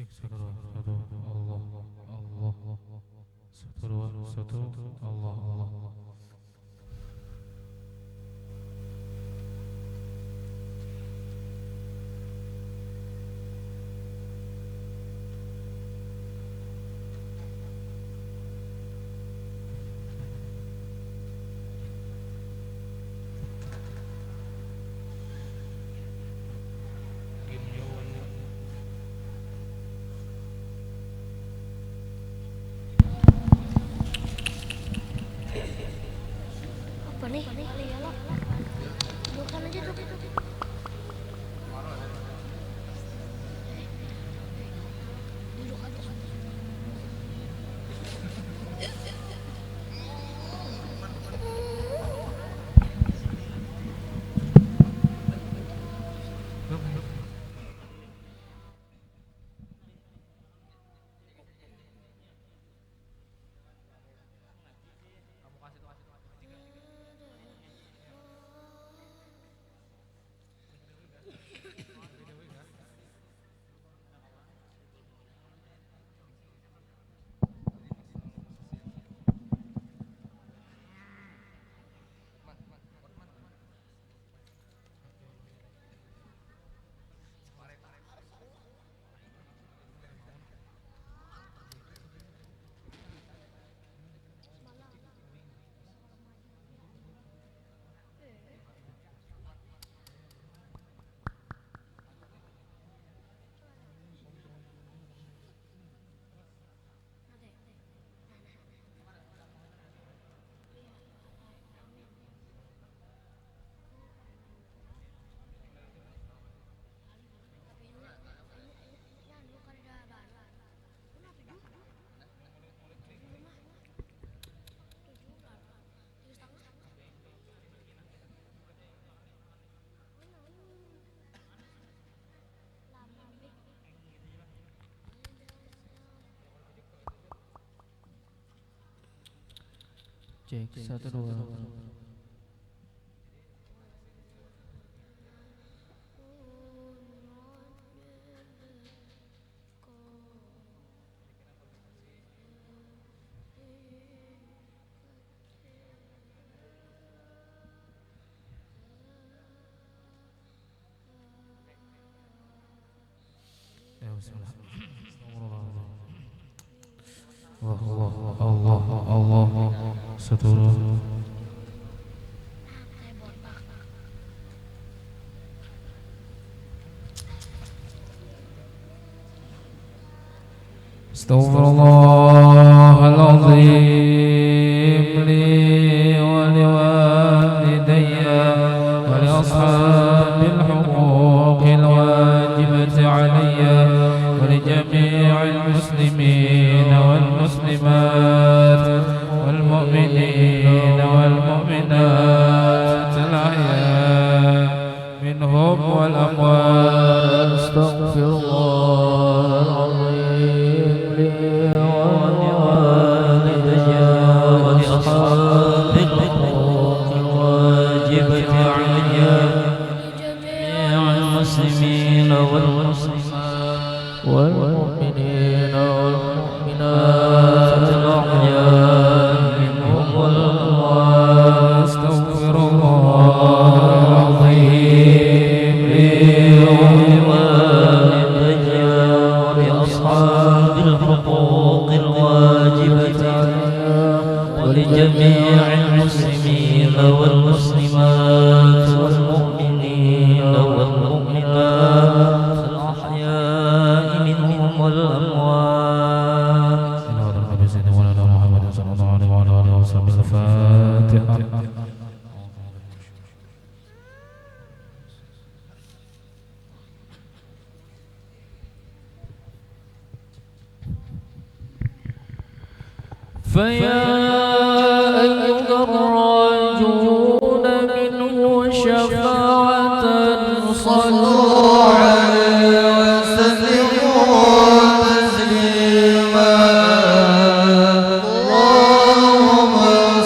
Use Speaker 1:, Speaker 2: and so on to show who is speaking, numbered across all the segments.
Speaker 1: Cek 1 2. Allah seturut. Astaghfirullahaladzim li wa liwalidayya wa li ashabil huquqil wajibati alayya wa li jami'il muslimin wal muslimat wal mu'minin wal mu'minat al ahya minhum wal amwat. Astaghfirullahaladzim المسلمين والمسلمات والمؤمنين والمؤمنات الأحياء منهم والأموات. أستغفر الله العظيم لي ولوالدي ولأصحاب الحقوق الواجبة ولجميع المسلمين والمسلمات والمؤمنين والمؤمنات الأحياء منهم والأموات. محمد صلى الله عليه وعلى آله وسلم. الفاتحة. فيا أيها الراجون منه شفاعة صلوا عليه وسلموا تسليما. اللهم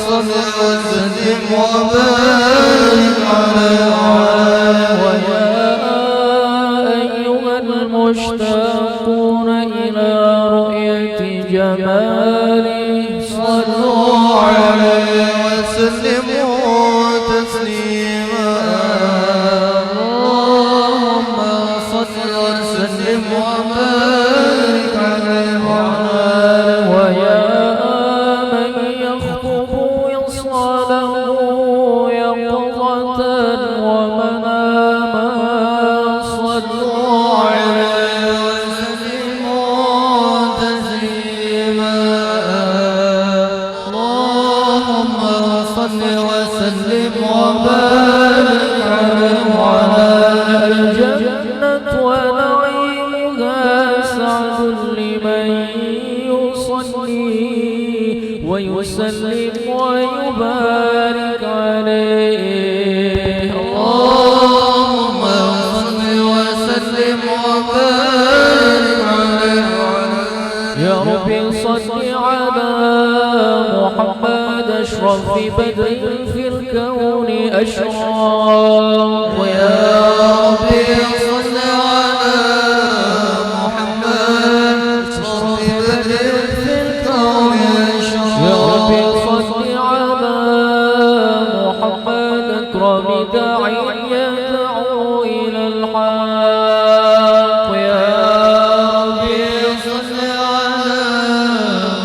Speaker 1: صل وسلم وبارك عليه. ويا أيها المشتاقون جماله
Speaker 2: صلوا عليه وسلموا تسليما اللهم صل وسلم وبارك عليه وعلى آله
Speaker 1: ويا من يخطب يصاله يقظة ومناما
Speaker 2: صلوا عليه وسلموا تسليما اللهم صل وسلم وبارك عليه وعلى
Speaker 1: الجنة ونعيمها سعد لمن يصلي ويسلم ويبارك عليه
Speaker 2: اللهم صل وسلم وبارك عليه
Speaker 1: يا رب صل على محمد أشرف بدر في الكون أشراق
Speaker 2: ويا ربي صل على محمد أشرف بدر في الكون
Speaker 1: يا رب
Speaker 2: أشراق
Speaker 1: صل على محمد أكرم داعي يدعو إلى الحق يا
Speaker 2: ربي صل على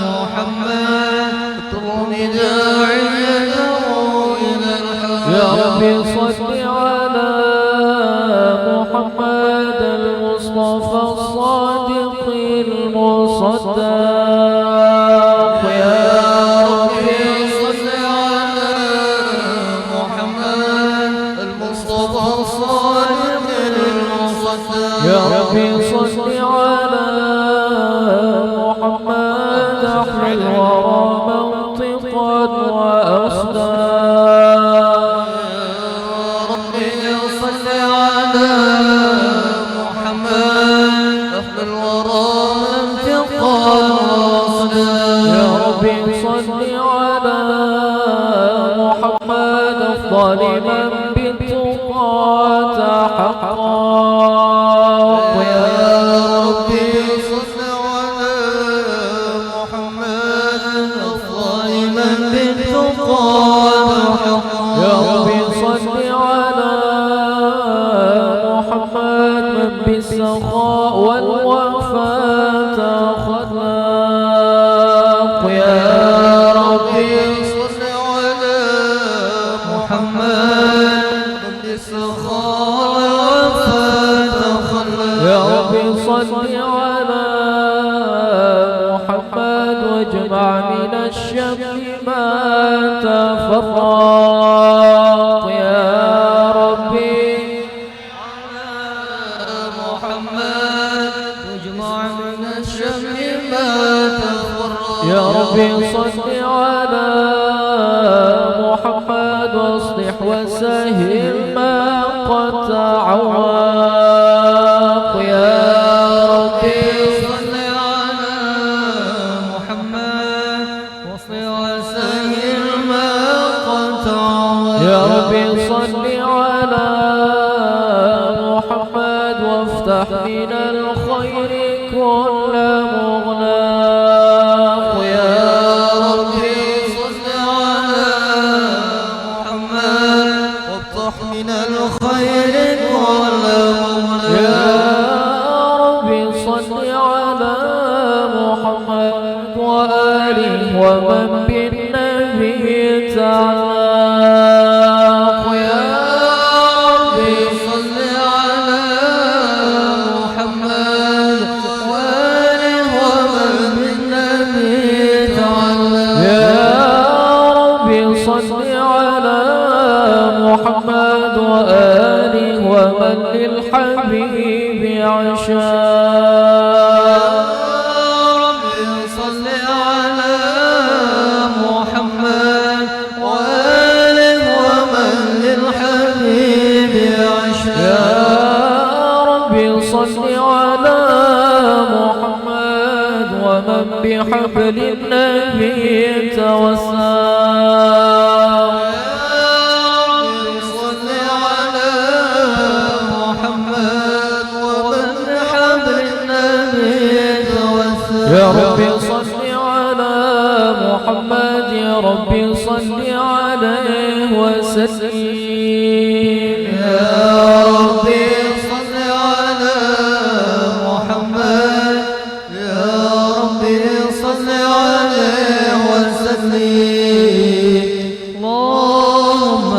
Speaker 2: محمد أكرم داعي يدعو إلى الحق
Speaker 1: يا رب صل على محمد المصطفى الصادق المصدق يا
Speaker 2: ربي صل على محمد المصطفى الصادق المصدق
Speaker 1: يا رب صل على محمد أحلى الورى منطقا وأصداق
Speaker 2: ربي صل على محمد أفضل الورى منطقا
Speaker 1: يا
Speaker 2: وصدق
Speaker 1: رب صل على محمد أفضل من بالتقى تحقق
Speaker 2: يا ربي صل على محمد أفضل من بالتقى
Speaker 1: يا رب صل على محمد من بالسخاء والوفاء تخلق يا ربي
Speaker 2: صل على محمد بالسخاء والوفاء تخلق
Speaker 1: يا رب صل على محمد واجمع من الشمل ما تفرق يا ربي
Speaker 2: محمد واجمع من الشمل ما تفرق
Speaker 1: يا رب صل على محمد واصلح وسهل ما قد تعوق يا ربي
Speaker 2: صل على محمد وصل وسهل ما قطع
Speaker 1: يا رب صل على محمد وافتح من الخير كل مغلاق يا
Speaker 2: ربي صل على محمد وافتح من الخير كل
Speaker 1: يا
Speaker 2: مغلق
Speaker 1: رب صل على محمد وآله ومن بالنبي تعلق يا
Speaker 2: ربي صل على محمد وآله ومن بالنبي تعلق
Speaker 1: يا رب صل على محمد وآله ومن للحبيب عشاق
Speaker 2: ربي صل على محمد وآله ومن للحبيب عشاق
Speaker 1: يا رب صل على محمد ومن بحبل النبي توسل
Speaker 2: صل على محمد ومن حبل النبي توسل
Speaker 1: يا رب صل وسلم
Speaker 2: يا ربي صل على محمد يا ربي صل عليه وسلم اللهم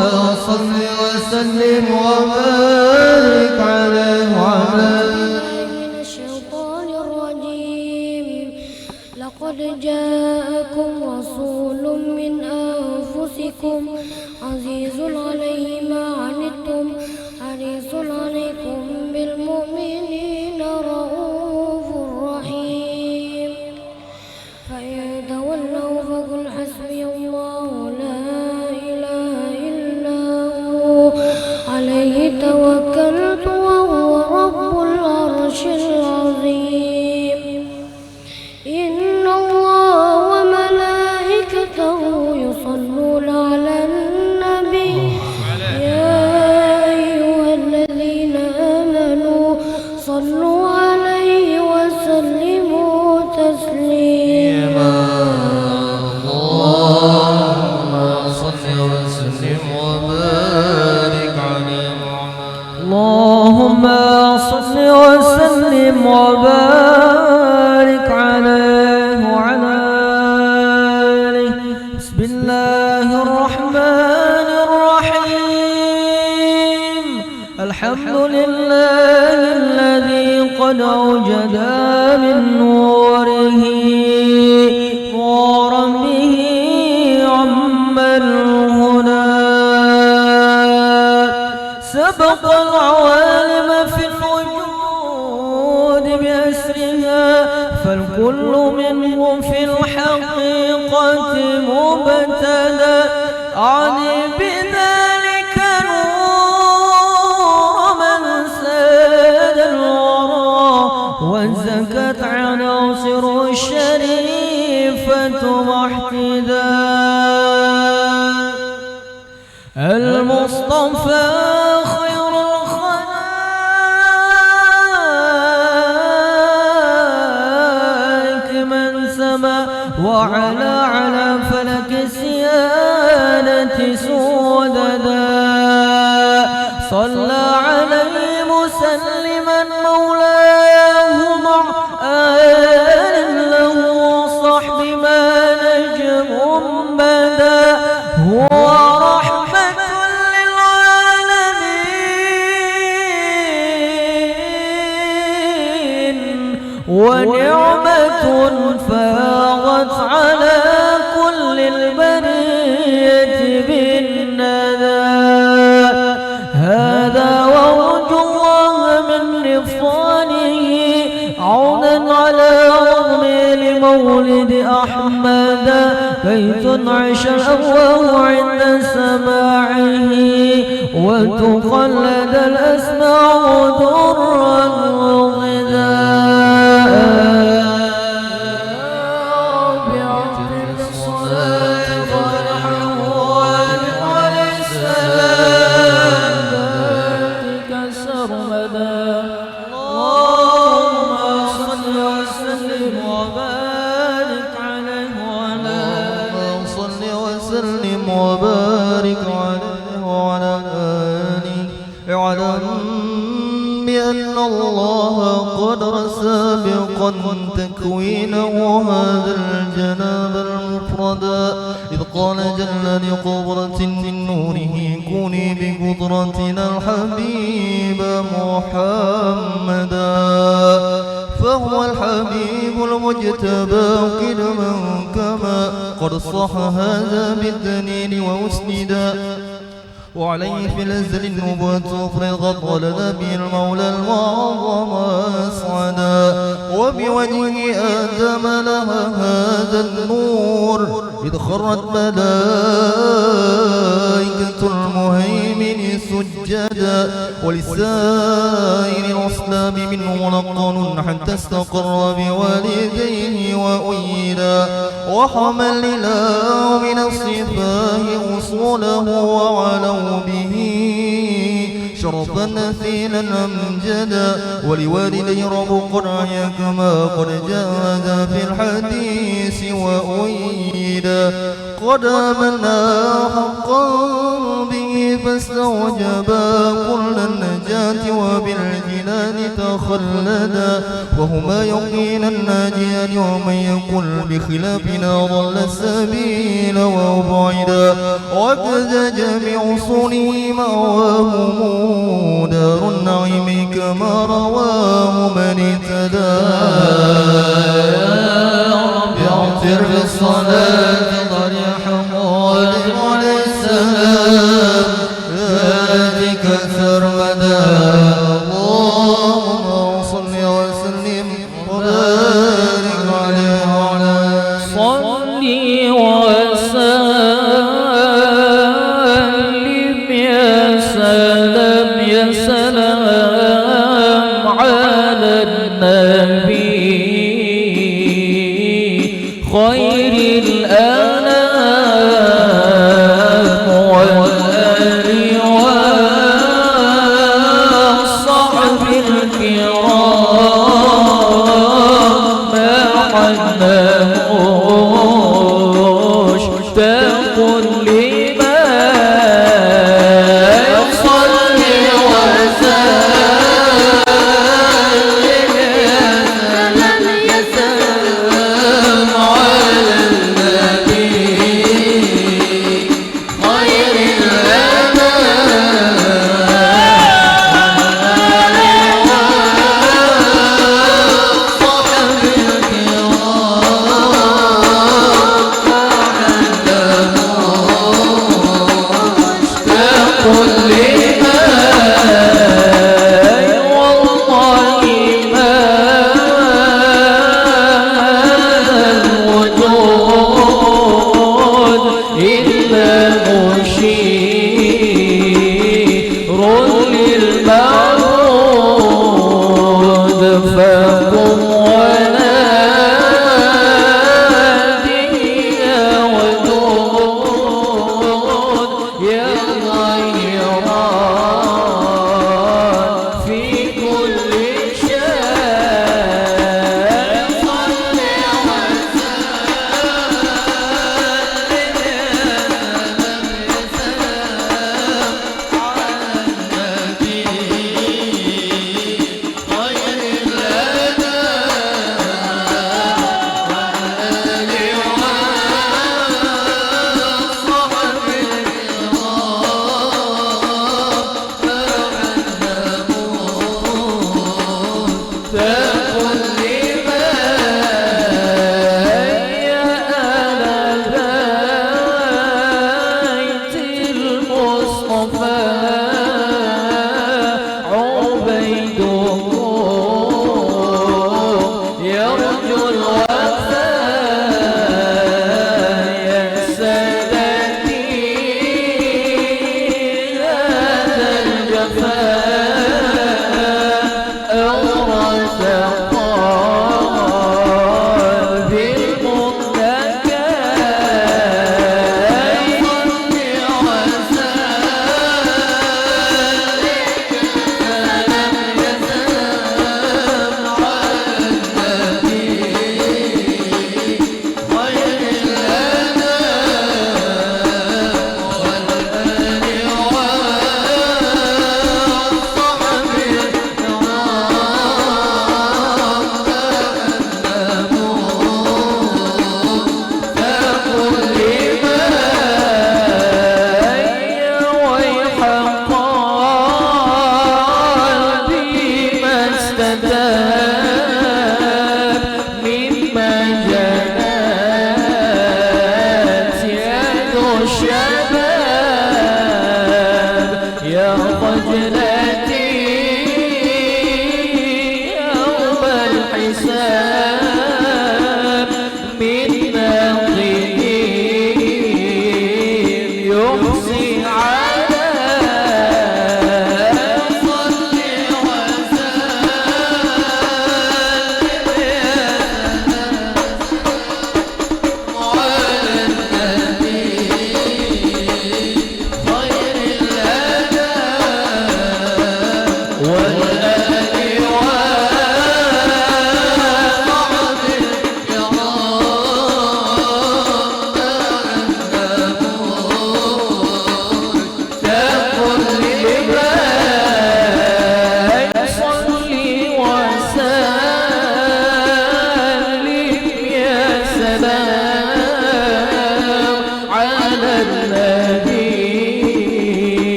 Speaker 2: صل وسلم وبارك عليه وعلى
Speaker 3: من الشيطان الرجيم لقد جاءكم رسول من أنفسكم عزيز عليه ما عنتم حريص عليكم بالمؤمنين رؤوف رحيم فإن تولوا فقل حسبي الله لا إله إلا هو عليه توكلت وهو رب العرش العظيم إن الله وملائكته يصلون على النبي يا أيها الذين آمنوا صلوا عليه وسلموا تسليما
Speaker 2: اللهم صل وسلم وبارك على محمد
Speaker 1: اللهم صل وسلم وبارك عليه وعلى آله بسم الله الرحمن الرحيم الحمد لله الذي قد أوجد من نوره نورا به عم الهدى سبق العوالم في الوجود بأسرها فالكل منهم في الحقيقة مبتدأ أعني بذلك نور من ساد الورى وانزكت عناصر الشريفة واحتداء المصطفى خير الخلائق من سما وعلى على فلك السيادة سوددا صلى عليه مسلما مولاه مع آل له وصحب ما نجم بدا هو رحمة للعالمين ونعمة فاضت على كل البرية بالندى هذا ووجه الله من رفضانه عونا على رغم لمولد أحمد بيت عاش الأفواه عند سماعه وتقلد الأسماع درا وغذاء رب اغفر للصلاة وارحمه وعلى السلام ذاتك سرمدا اللهم صل وسلم وبارك عليه وعلى
Speaker 2: اللهم صل وسلم وبارك عليه وعلى آله اعلم بأن الله قدر سابقا تكوينه هذا الجناب المفردا إذ قال جل لقدرة من نوره كوني بقدرتنا الحبيب محمدا فهو الحبيب المجتبى قدما كما قد صح هذا بالدليل وأسندا وعليه في الأزل النبوة أفرغت ولنا به المولى المعظم أسعدا وبوجهه آدم لها هذا النور إذ خرت ملائكة المهيمن سجدا ولسائر الأصلاب منه ملقن حتى استقر بوالديه وأيدا وحمل الله من الصفاه أصوله وعلوا به شرفا أثيلا أمجدا ولوالدي رب قرعي كما قد جاء في الحديث وأيدا قد آمنا حقا به فاستوجبا كل النجاة وبالجنان تخلدا وهما يقين الناجيان ومن يقل بخلافنا ضل السبيل وأبعدا وكذا جميع صني مأواهم دار النعيم كما رواه من اهتدى يغفر بالصلاة ضريح حوالي عليه السلام ذلك سرمدا اللهم صل وسلم وبارك عليه وعلى
Speaker 4: صل وسلم يا سلام يا سلام على النبي خير الأنام والآل والصحب الكرام ما حنموش تقل لما صلي وسلم يا سلام على النبي خير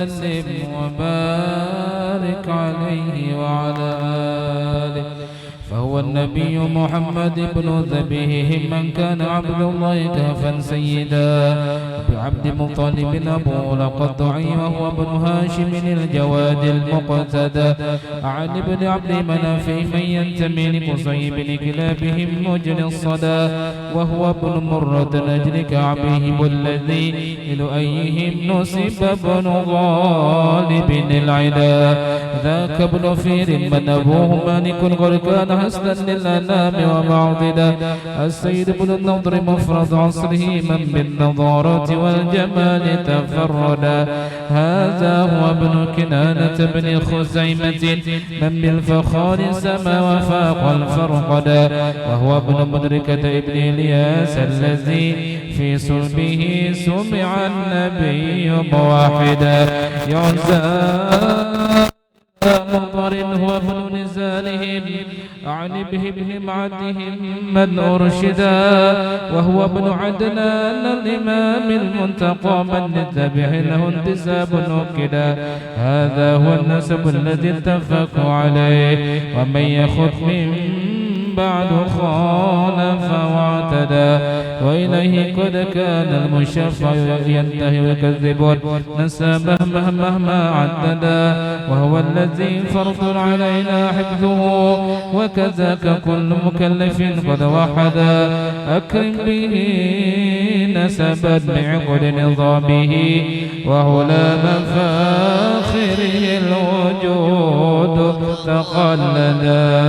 Speaker 1: وسلم وبارك عليه وعلى آله. فهو النبي محمد بن ذبيحهم من كان عبد الله كهفا سيدا بعبد مطلب أبو لقطعي وهو ابن هاشم الجواد المقتدى عن ابن عبد مناف من ينتمي لقصي بن كلابهم مجل الصدى وهو ابن مرة نجل كعبهم الذي لأيهم نسب ابن غالب العدا ذاك ابن فير من أبوه مالك قد كان حسنا للأنام ومعضدا السيد بن النضر مفرد عصره من بالنضارة والجمال تفردا هذا هو ابن كنانة بن خزيمة من بالفخار سما وفاق الفرقدا وهو ابن مدركة ابن إلياس الذي في صلبه سمع النبي موحدا يعزى مضر هو ابن نزالهم عن ابن عدهم من أرشدا وهو ابن عدنان الإمام المنتقى من للذبح له انتساب وكدا هذا هو النسب الذي اتفقوا عليه ومن يخط من بعد خالف واعتدى وإليه قد كان المشفع ينتهي ويكذب نسبه مهما عددا وهو الذي فرض علينا حفظه وكذاك كل مكلف قد وحدا أكرم به نسبا بعقد نظامه وهلا مفاخره الوجود تقلدا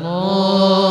Speaker 4: Oh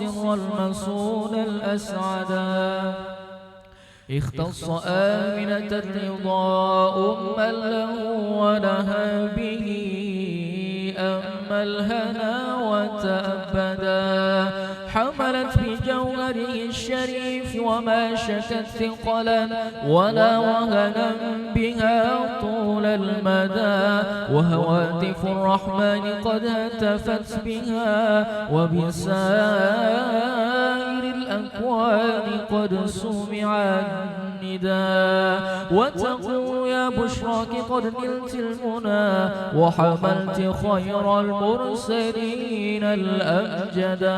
Speaker 4: السر المسون الأسعدا اختص آمنة الرضا أما له ولها به أما الهنا وتأبدا حملت بجوهره الشريف وما شكت ثقلا ولا وهنا بها طول المدى وهواتف الرحمن قد هتفت بها وبسائر الأكوان قد سمع النداء وتقول يا بشراك قد نلت المنى وحملت خير المرسلين الأمجدا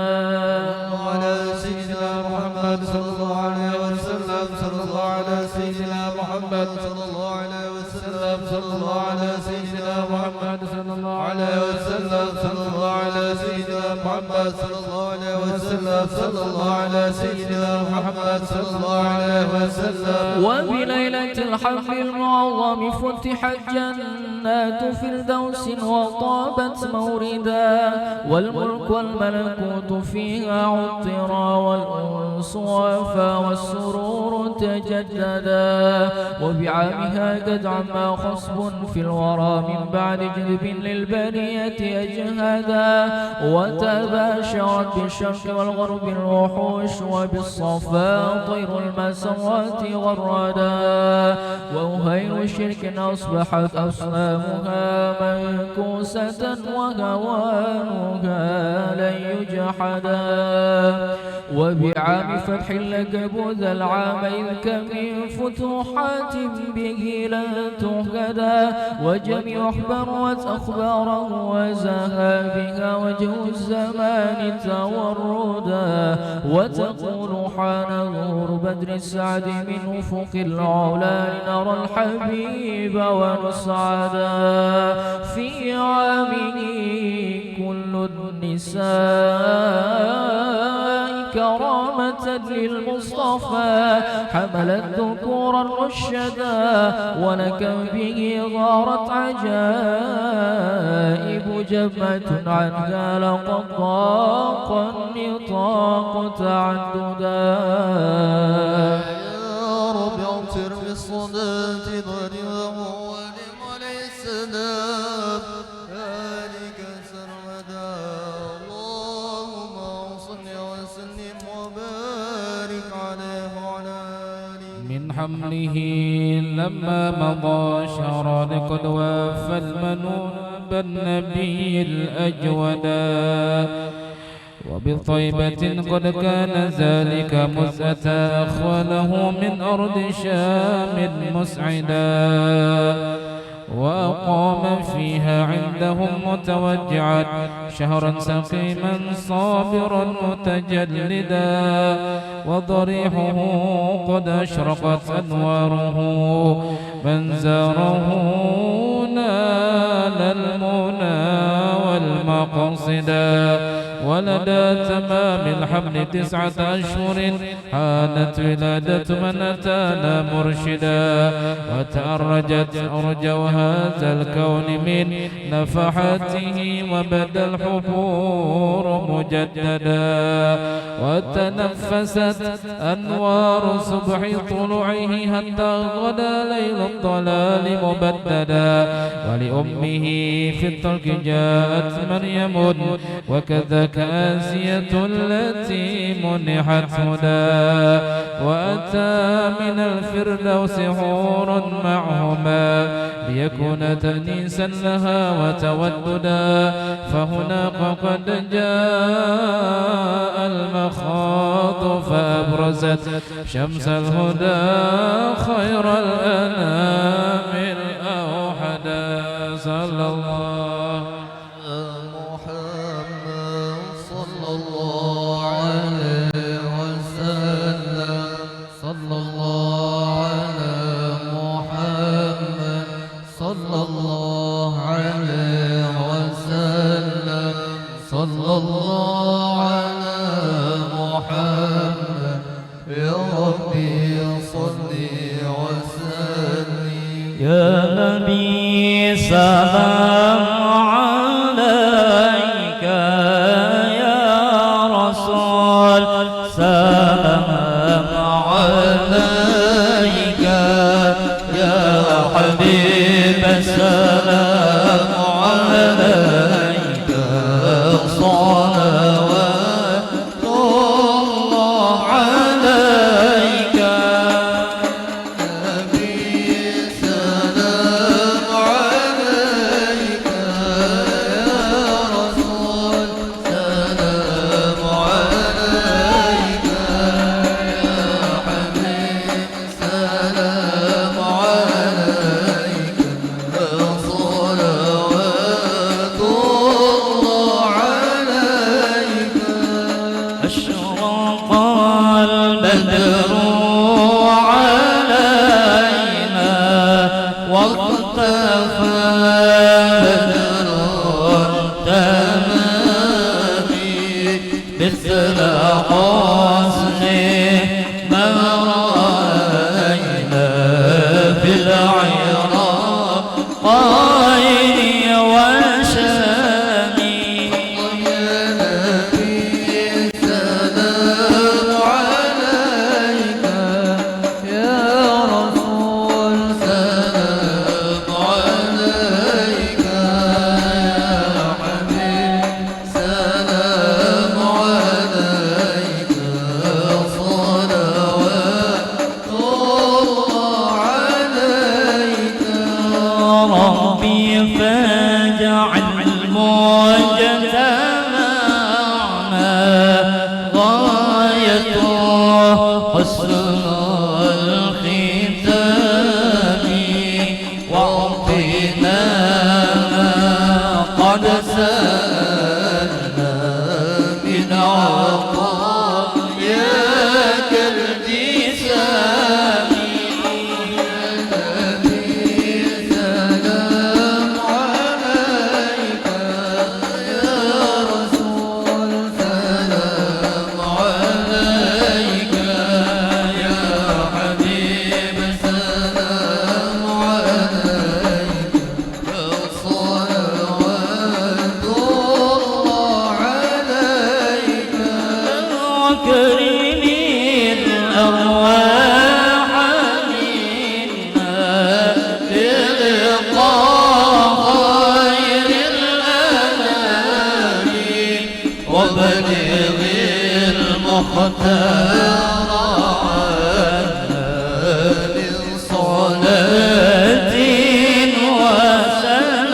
Speaker 2: على سيدنا محمد صلى الله عليه وسلم صلى الله على سيدنا محمد صلى الله عليه وسلم صلى الله على سيدنا محمد صلى الله عليه وسلم صلى الله على سيدنا محمد صلى الله عليه وسلم صلى الله على سيدنا محمد صلى الله عليه وسلم
Speaker 4: وبليلة الحفل المعظم فتحت جنات فردوس وطابت موردا والملك والملكوت فيها عطرا والأنس وافى والسرور تجددا وبعامها قد عما خصب في الورى من بعد جذب للبرية أجهدا وتباشرت بالشرق والغرب الوحوش وبالصفا طير المسرات غردا وأهيل شرك أصبحت أصنامها منكوسة وهوانها لن يجحدا وبعام فتح لقب ذا العام إذ كم من فتوحات به لن تهدى وجميع أحبرت أخباره وزاها بها وجه الزمان توردا وتقول حان نور بدر السعد من أفق العلا لنرى الحبيب ونسعدا في عامه كل النساء كرامة للمصطفى حملت ذكورا رشدا ولك به غارت عجائب جبة عنها لقد ضاق النطاق تعددا
Speaker 2: يا رب اغفر بالصلاة ضريعه ولمولي السلام ذلك سرمدا اللهم صل وسلم وبارك عليه وعلى آله
Speaker 1: من حمله لما مضى شهران قد وافى المنون بالنبي الأجودا وبطيبة قد كان ذلك مسأة أخوله من أرض شام مسعدا وأقام فيها عندهم متوجعا شهرا سقيما صابرا متجلدا وضريحه قد أشرقت أنواره من زاره نال المنى والمقصدا ولدى تمام الحمل 9 أشهر حانت ولادة من أتانا مرشدا وتأرجت أرجو هذا الكون من نفحاته وبدا الحبور مجددا وتنفست أنوار صبح طلوعه حتى غدا ليل الضلال مبددا ولأمه في الترك جاءت مريم وكذاك آسية التي منحت هدى وأتى من الفردوس حور معهما ليكون تأنيسا لها وتوددا فهناك قد جاء المخاض فأبرزت شمس الهدى خير الأنام الأوحدا صلى الله
Speaker 2: صلى الله عليه وسلم صلى الله على محمد صلى الله عليه وسلم صلى الله على محمد يا ربي صل وسلم
Speaker 4: يا نبي سلام عليك يا رسول أشرق البدر علينا واختفى بدر التمام مثل حسنه ما رأينا في العراقين والشام.
Speaker 2: يا نبي السلام عليك، يا رسول سلام عليك، يا حبيب سلام عليك، صلوات الله عليك.
Speaker 4: ربي فاجعل مجتمعنا غايته حسن الختام واعطنا قد سألنا من عطاياك الجسام.
Speaker 2: سلام عليك يا رسول سلام عليك، يا حبيب سلام عليك، يا صلوات الله عليك.
Speaker 4: وكرم الأرواح منا للقاء خير الأنام وبلغ المختار عنا من صلاة وسلام.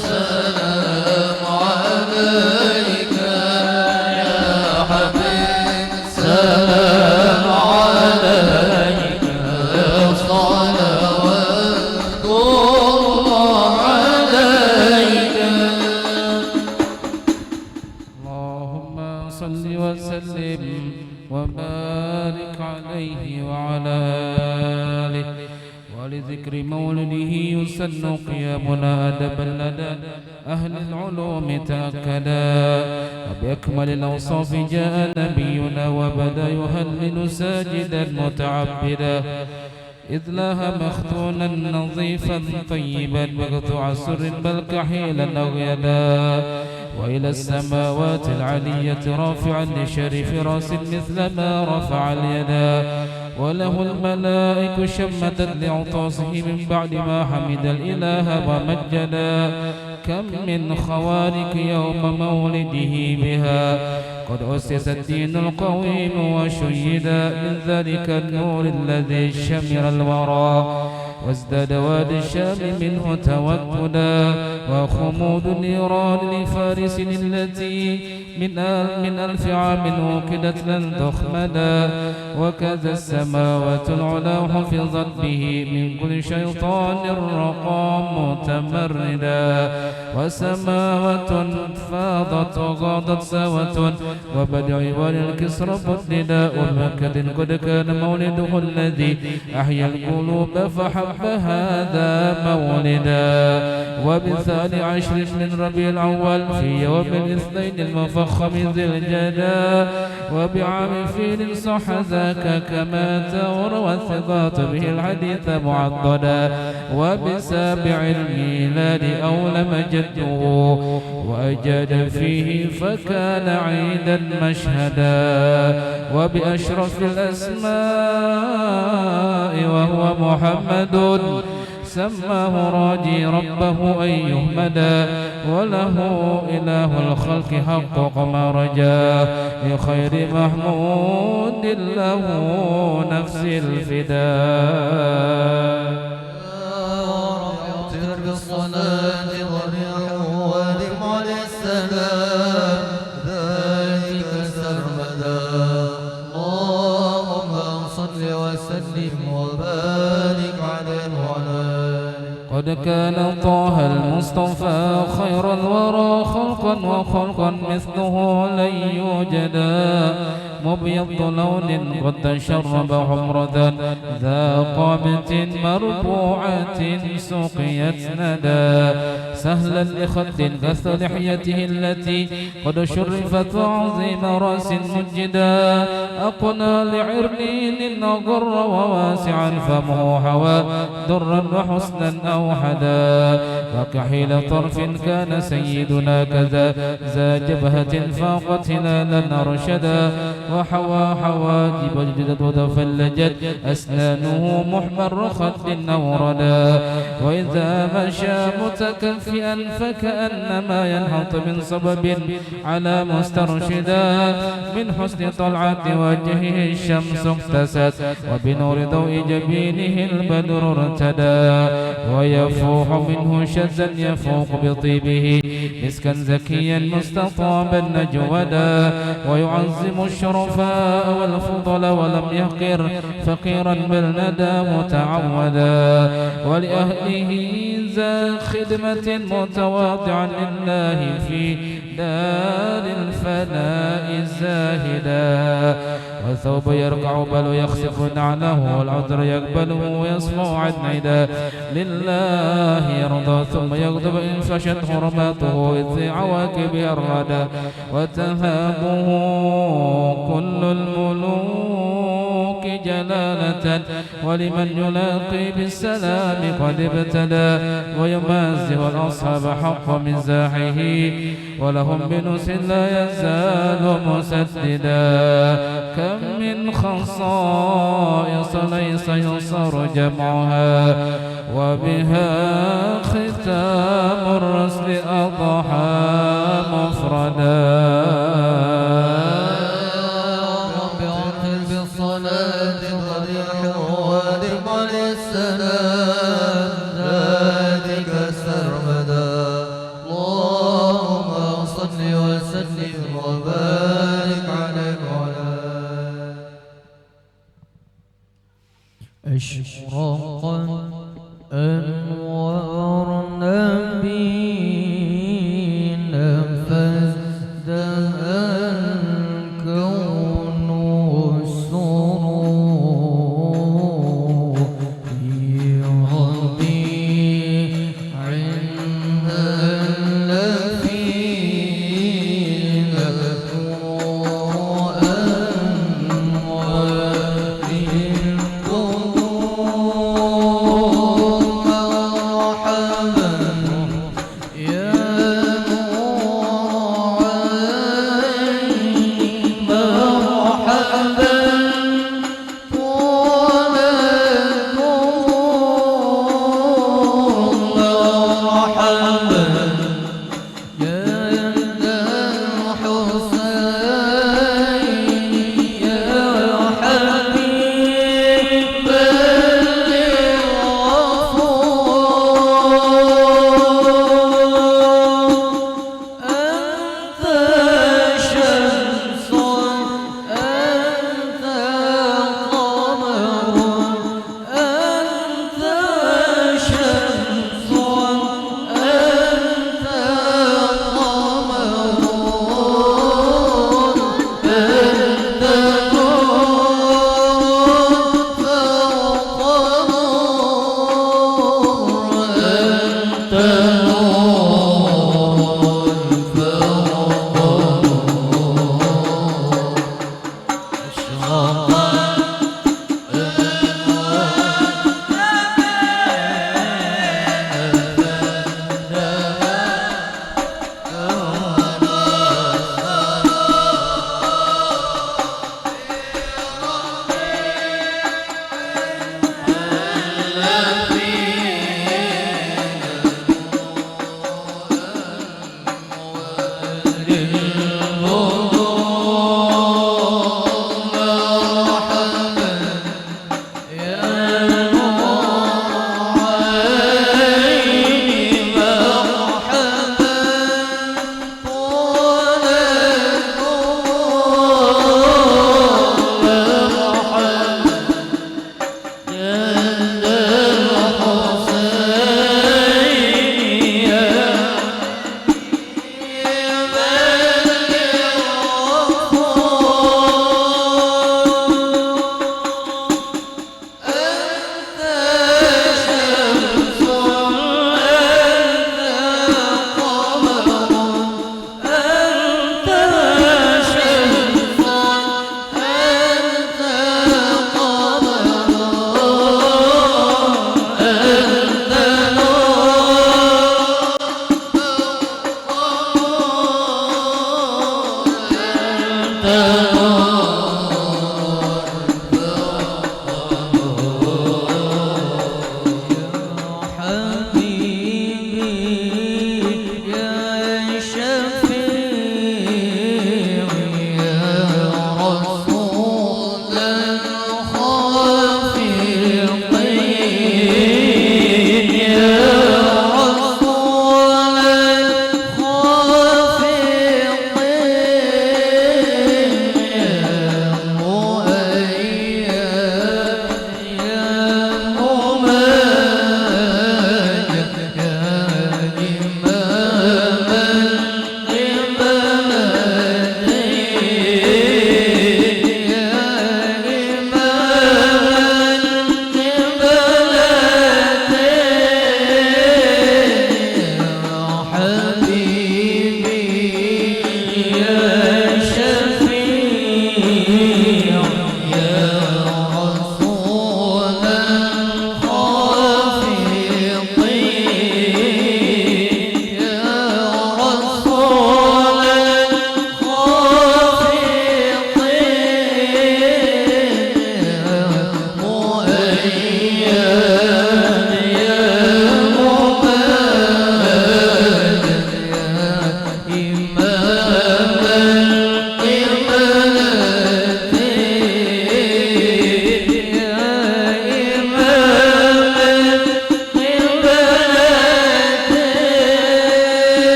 Speaker 2: سلام عليك يا حبيب سلام عليك، صلوات الله عليك.
Speaker 1: اللهم صل وسلم وبارك عليه وعلى آله. ولذكر مولده يسن قيامنا أدبا لدى أهل العلوم تأكدا. وبأكمل الأوصاف جاء نبينا وبدا يهلل ساجدا متعبدا، إذ لاها مختونا نظيفا طيبا مقطوع سر بل كحيلا أو يدا، وإلى السماوات العلية رافعا لشريف راس مثل ما رفع اليدا، وله الملائك شمتت لعطاسه من بعد ما حمد الإله ومجدا. كم من خوارق يوم مولده بها قد أسس الدين القويم وشيدا، من ذلك النور الذي شمر الورى وازداد وادي الشام منه توكدا، وخمود النيران لفارس التي من ألف عام وكدت لن تخمدا، وكذا السماوات العلا حفظت به من كل شيطان رقام متمردا، وسماوات فاضت وغاضت سوة وبدع وللكسر بددا، ومكة قد كان مولده الذي أحيا القلوب فحب هذا مولدا، وبالثاني عشر من ربيع الأول في يوم الاثنين المفخم ذي الجدا، وبعام فيل صح ذاك كما تروى الثقات به الحديث معضدا، وبسابع الميلاد أولم جده وأجاد فيه فكان عيدا مشهدا، وبأشرف الأسماء وهو محمد سماه راجي ربه أن يهمدا، وله إله الخلق حقق ما رجاه لخير محمود له نفس الفداء.
Speaker 2: يا رب بالصلاة والرحمة والسلام ذلك سرمدا. اللهم صل وسلم وبارك
Speaker 1: قد كان طه المصطفى خير الورى خلقا وخلقا مثله لن يوجدا مبيض لون قد تشرب حمرة ذا قامة مربوعة سقيت ندى سهلا لخد كث لحيته التي قد شرفت وعظيم راس مجدا أقنى لعرنين نغر وواسعا فمه هوى درا وحسنا أوحدا وكحيل طرف كان سيدنا كذا ذا جبهة فاقت هلالا رشدا وحوى حواجب جدد وتفلجت أسنانه محمر خد أوردا وإذا مشى متكفئا فكأنما ينحط من صبب على مسترشدا من حسن طلعة وجهه الشمس اقتست وبنور ضوء جبينه البدر ارتدى ويفوح منه شذا يفوق بطيبه مسكا زكيا مستطابا نجودا ويعظم الشرفاء والفضل ولم يحقر فقيرا بل ندى متعودا ولأهله ذا خدمة متواضعا لله في دار الفناء زاهدا والثوب يرقع بل يخسف نعله والعذر يقبله ويصفو عن عدا لله يرضى ثم يغضب إن فشت حرماته إذ في عواقبها الردى وتهابه كل الملوك جلالة ولمن يلاقي بالسلام قد ابتدى ويمازه الأصحاب حق مزاحه ولهم بنس لا يزال مسددا كم من خصائص ليس يصر جمعها وبها ختام الرسل أضحى مفردا
Speaker 4: أشرقت أنوار نبينا فازدهى الكون والسرور في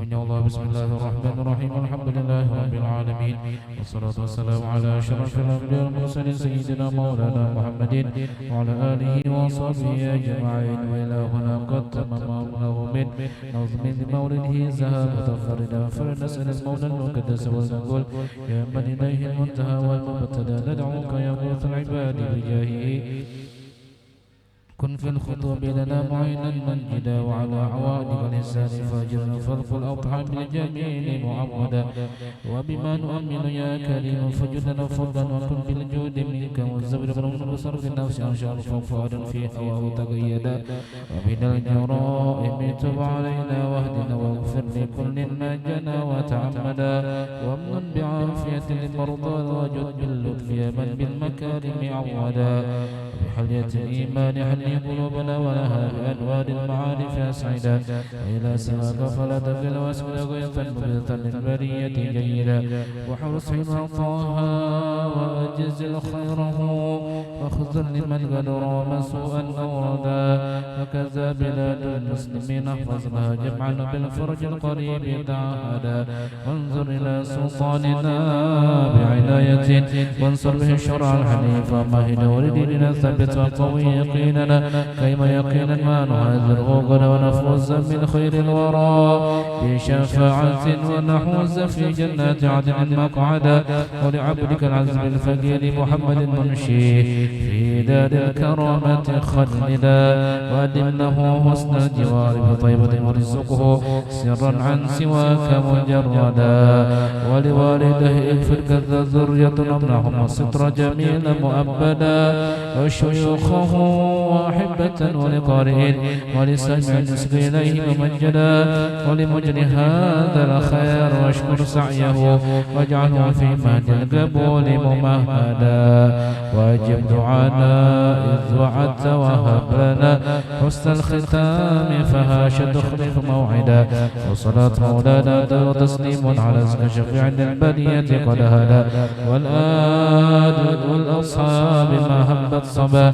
Speaker 1: يا الله. بسم الله الرحمن الرحيم. الحمد لله رب العالمين، والصلاة والسلام على أشرف الأنبياء والمرسلين سيدنا مولانا محمد وعلى آله وصحبه أجمعين. وإلهنا قد تمم أمره من نظم بمولده ذهب وتفردا فلنسأل المولى المقدس ونقول يا من إليه المنتهى والمبتدى ندعوك يا غوث العباد بجاهه كن في الخطوب لنا معينا منجدا وعلى عوائدك الإنسان فاجرا فالق الأضحى بالجميل معودا وبما نؤمن يا كريم فجدنا فضلا وكن بالجود منك والزبر من بصرف النفس عن شرف فؤادا في هواه تقيدا ومن الجرائم تب علينا واهدنا واغفر لكل ما جنى وتعمدا وامن بعافية المرضى وجد باللطف يا من بالمكارم عودا بحلية الإيمان حل قلوبنا ولها بأنوار المعارف أسعدا وإلى سواك فلا تقل واسمد غيثا مبثا للبرية جيدا وحرص حما طه وأجزل خيره واخذل لمن قد رام سوءا أوردا فكذا بلاد المسلمين احفظها جمعا بالفرج القريب تعهدا وانظر إلى سلطاننا بعناية وانصر به الشرع الحنيف ومهد ولديننا ثبت وقوي يقيننا كيما يقينا ما نهاجر غدا ونفوز من خير الورى بشفاعة ونحوز في جنات عدن مقعدا ولعبدك العزيز الفقير محمد المنشي في دار الكرامة خلدا وأدم له حسن الجوار بطيبة ورزقه سرا عن سواك مجردا ولوالده اغفر كذا ذرية أمنهم الستر جميلا مؤبدا وشيوخه وأحبة ولقارئين ولسمع نسق إليه ممجدا ولمجري هذا الخير واشكر سعيه واجعله في مهد القبول ممهدا واجب دعانا إذ وعدت وهب لنا حسن الختام فهاشد تخلف موعدا وصلاة مولانا وتسليم على شفيع البرية قد هدى والآل والأصحاب ما هبت صبا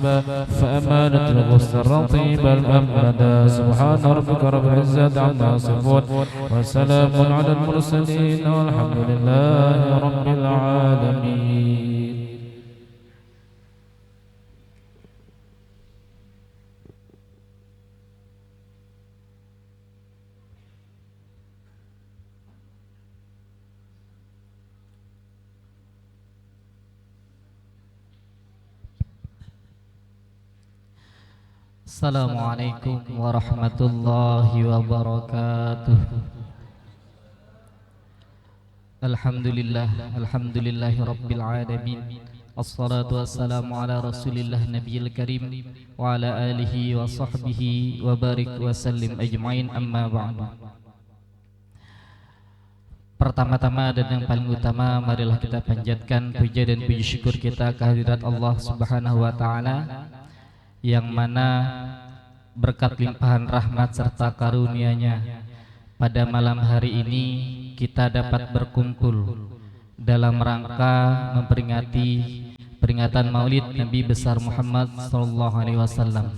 Speaker 1: فأمانة الغصن الرطيب الأمدا سبحان ربك رب العزة عما يصفون وسلام على المرسلين والحمد لله رب العالمين.
Speaker 5: Assalamualaikum warahmatullahi wabarakatuh. Alhamdulillahi rabbil alamin. Assalatu wassalamu ala rasulillah nabiyil karim wa ala alihi wa sahbihi wa barik wa sallim ajma'in, amma ba'du. Pertama-tama dan yang paling utama, marilah kita panjatkan puja dan puji syukur kita kehadirat Allah Subhanahu wa taala, yang mana berkat limpahan rahmat serta karunia-Nya pada malam hari ini kita dapat berkumpul dalam rangka memperingati peringatan Maulid Nabi besar Muhammad sallallahu alaihi wasallam.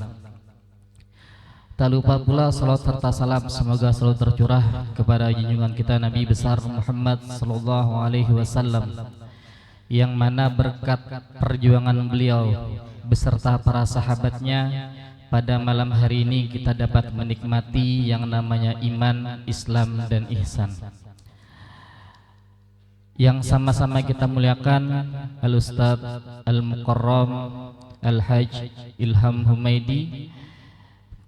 Speaker 5: Tak lupa pula salat serta salam semoga selalu tercurah kepada junjungan kita Nabi besar Muhammad sallallahu alaihi wasallam, yang mana berkat perjuangan beliau beserta para sahabatnya pada malam hari ini kita dapat menikmati yang namanya iman, Islam dan ihsan, yang sama-sama kita muliakan Al-Ustadz Al-Mukarram Al-Hajj Ilham Humaidi,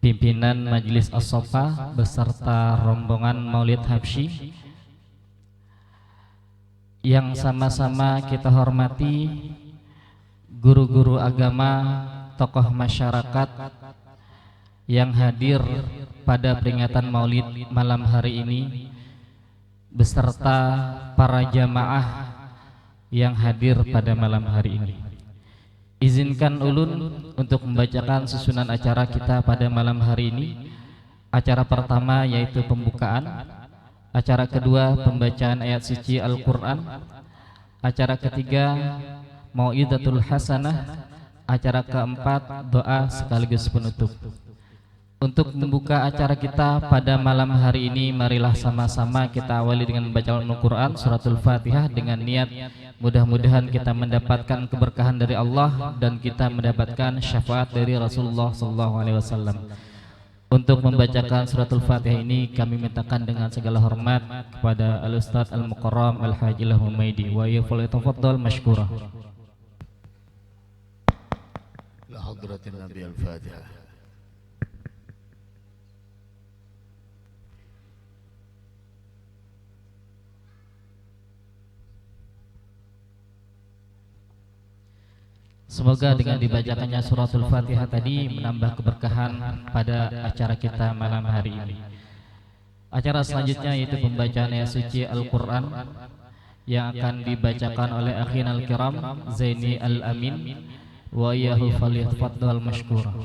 Speaker 5: pimpinan Majelis As-Sofa beserta rombongan Maulid Habsyi, yang sama-sama kita hormati guru-guru agama, tokoh masyarakat yang hadir pada peringatan Maulid malam hari ini, beserta para jamaah yang hadir pada malam hari ini. Izinkan ulun untuk membacakan susunan acara kita pada malam hari ini. Acara pertama yaitu pembukaan, acara kedua pembacaan ayat suci Al-Quran, acara ketiga Mau'idatul Hasanah, acara keempat doa sekaligus penutup. Untuk membuka acara kita pada malam hari ini, marilah sama-sama kita awali dengan membaca Al-Quran Suratul Fatihah dengan niat mudah-mudahan kita mendapatkan keberkahan dari Allah dan kita mendapatkan syafaat dari Rasulullah SAW. Untuk membacakan Suratul Fatihah ini kami mintakan dengan segala hormat kepada Al-Ustadz Al-Mukarram Al-Haji Al-Humaidi wa yafalitafaddal mashkurah.
Speaker 2: La hadratin Nabi Al-Fatihah.
Speaker 5: Semoga dengan dibacakannya suratul Fatihah tadi menambah keberkahan pada acara kita malam hari ini. Acara selanjutnya yaitu pembacaan ayat suci Al-Quran yang akan dibacakan oleh akhin al-kiram Zaini Al-Amin wa iyyahu falyatafaddal mashkura.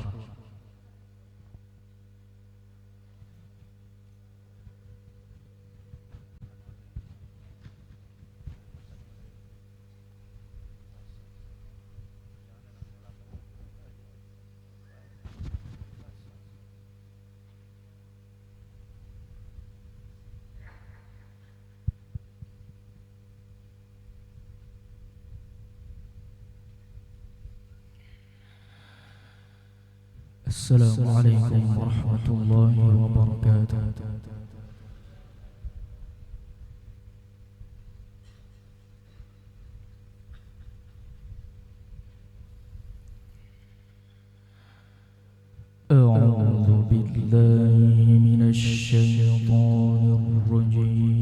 Speaker 1: Assalamualaikum warahmatullahi wabarakatuh. A'udzu billahi minasy syaithanir rajim.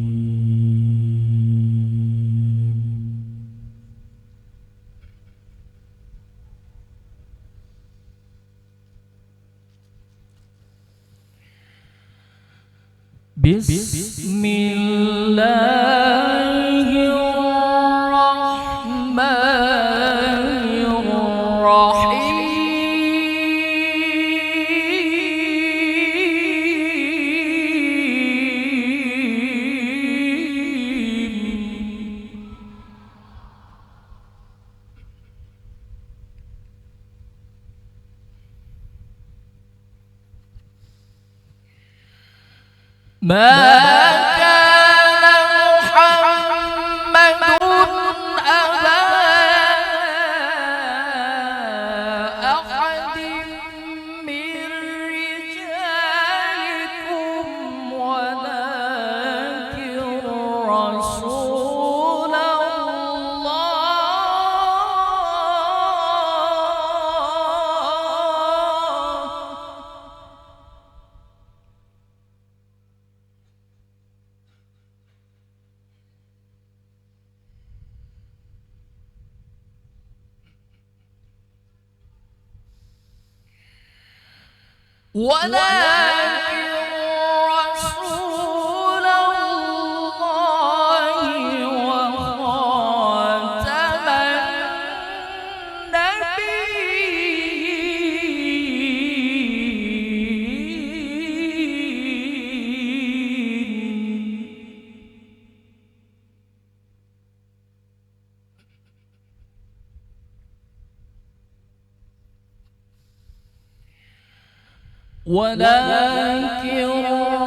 Speaker 6: ولكن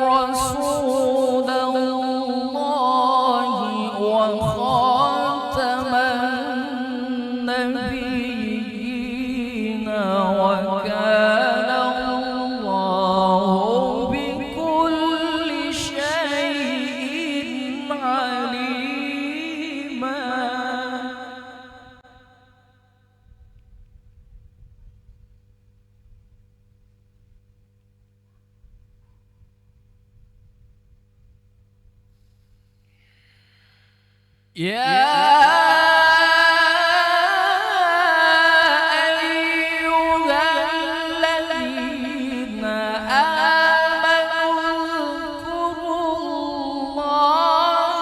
Speaker 6: رسول الله وخاتم النبيين وكان الله بكل شيء عليما. يا أيها الذين آمنوا اذكروا الله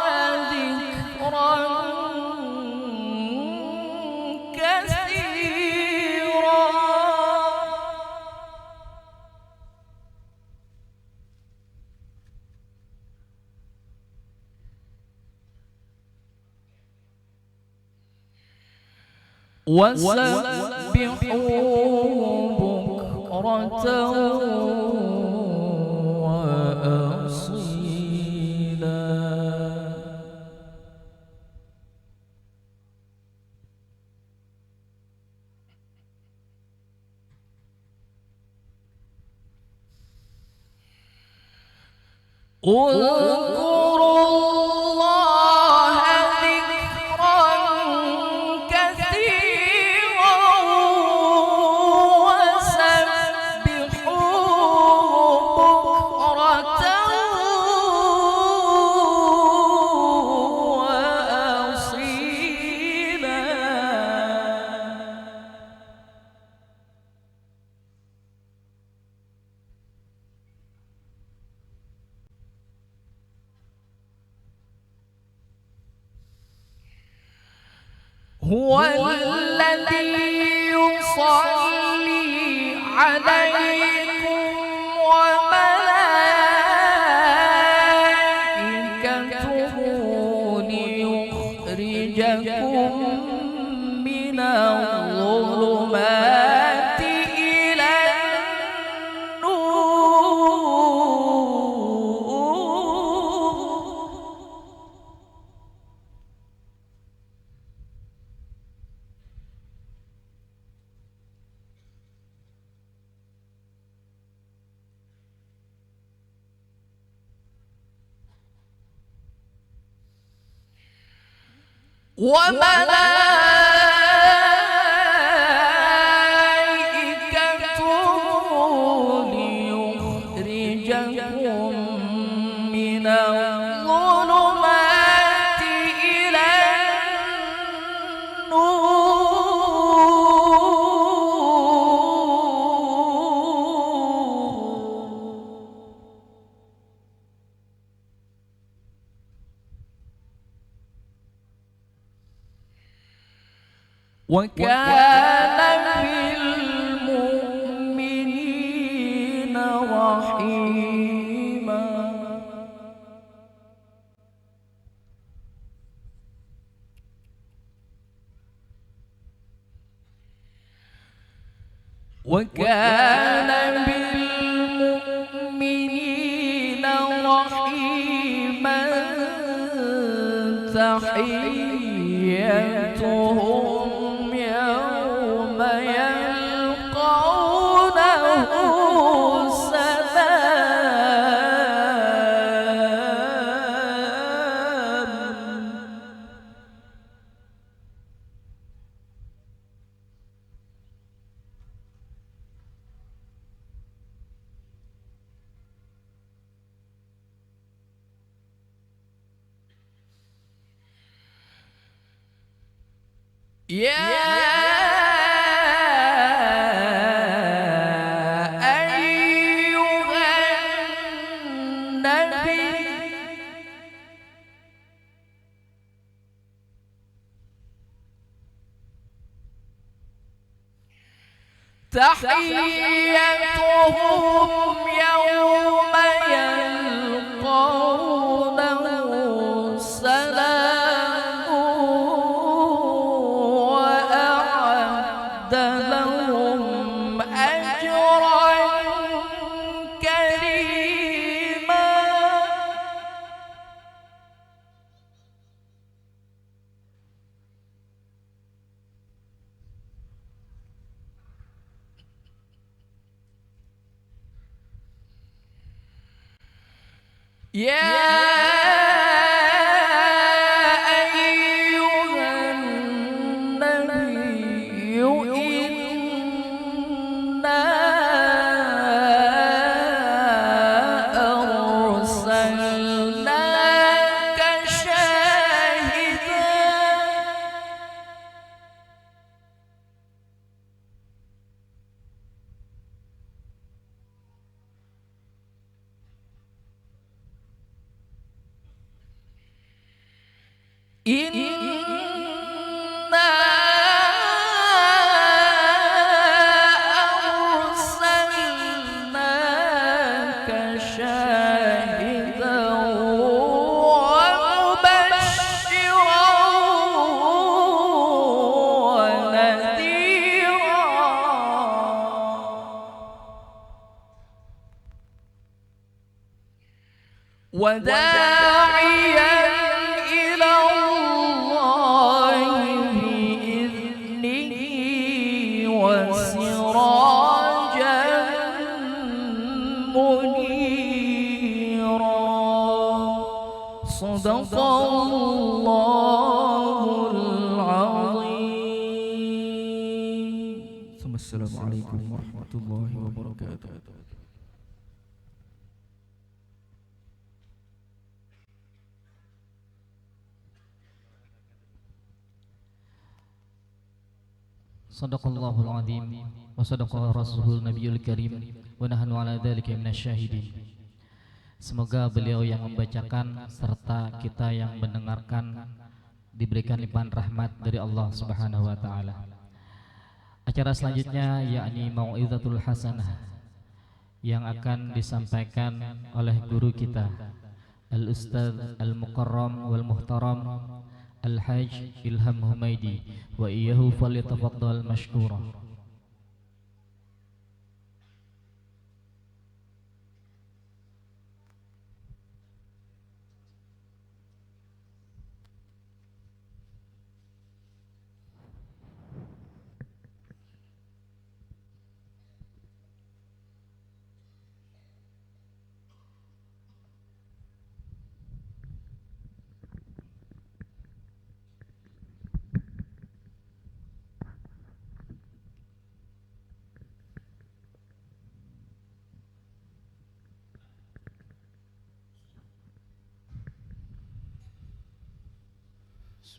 Speaker 6: ذكرا كثيرا. وسبحوه بكرة اذكروا الله ذكرا كثيرا وسبحوه بكرة هو الذي يصلي عليكم وملائكته ليخرجكم من الظلمات إلى النور. وملائكته ليخرجكم من الظلمات إلى النور. وكان بالمؤمنين رحيما. وكان بالمؤمنين رحيما. تحيتهم يوم يلقونه سلام. يا أيها النبي تحيتهم يوم يلقونه سلام وأعد لهم أجرا كريما. يا أيها النبي إنا أرسلناك شاهدا إنا أرسلناك شاهدا ومبشرا ونذيرا. وداعيا إلى الله بإذنه وسراجا منيرا صدق الله العظيم. السلام عليكم ورحمة الله وبركاته.
Speaker 5: Sadaqallahul azim wa sadaqa rasulul nabiyul karim wa nahnu ala dzalika minasyahidin. Semoga beliau yang membacakan serta kita yang mendengarkan diberikan limpahan rahmat dari Allah Subhanahu wa taala. Acara selanjutnya yakni Mau'izatul Hasanah yang akan disampaikan oleh guru kita Al-Ustaz Al-Mukarram wal Muhtaram Al-Hajj Ilham Humaidi wa iyyahu falyatafaddal mashkura.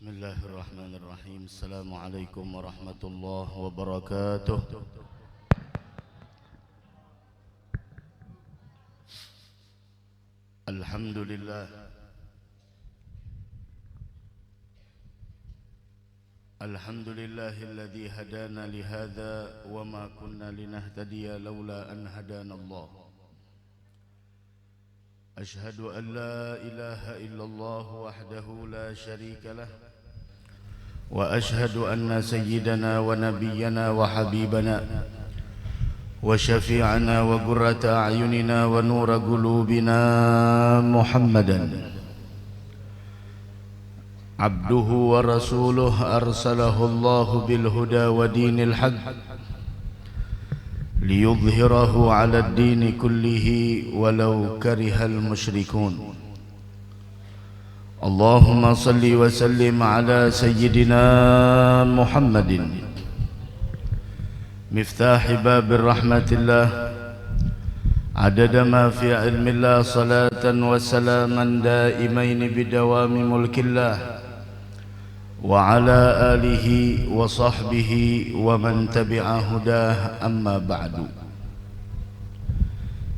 Speaker 7: Bismillahirrahmanirrahim. Assalamualaikum warahmatullahi wabarakatuh. Alhamdulillah. Alhamdulillahilladzi hadana lihadza wa ma kunna linahtadiya laula an hadana Allah. Ashhadu an la ilaha illallah wahdahu la syarika lah wa ashhadu anna sayyidana wa nabiyyana wa habibana wa syafi'ana wa qurrata a'yunina wa nura qulubina Muhammadan abduhu wa rasuluhu arsalahu Allah bil huda wa dinil haqq liyudhhirahu 'ala ad-din kullihi walau karihal musyrikun. Allahumma salli wa sallim ala sayyidina Muhammadin miftahi babir rahmatillah adada ma fi ilmillah salatan wa salaman daimain bidawami mulkillah wa ala alihi wa sahbihi wa man tabi'a hudah amma ba'du.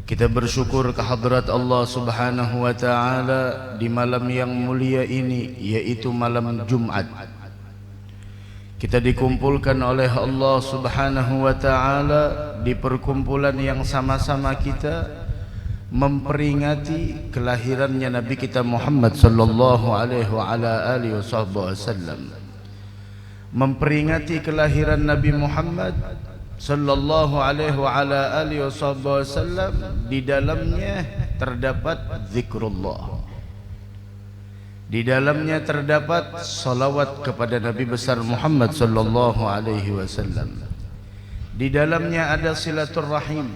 Speaker 7: Kita bersyukur kehadrat Allah Subhanahu wa taala di malam yang mulia ini, yaitu malam Jumat. Kita dikumpulkan oleh Allah Subhanahu wa taala di perkumpulan yang sama-sama kita memperingati kelahirannya Nabi kita Muhammad sallallahu alaihi wa ala alihi wasallam. Memperingati kelahiran Nabi Muhammad sallallahu alaihi wa ala alihi wasallam, di dalamnya terdapat zikrullah. Di dalamnya terdapat salawat kepada Nabi besar Muhammad sallallahu alaihi wasallam. Di dalamnya ada silaturrahim.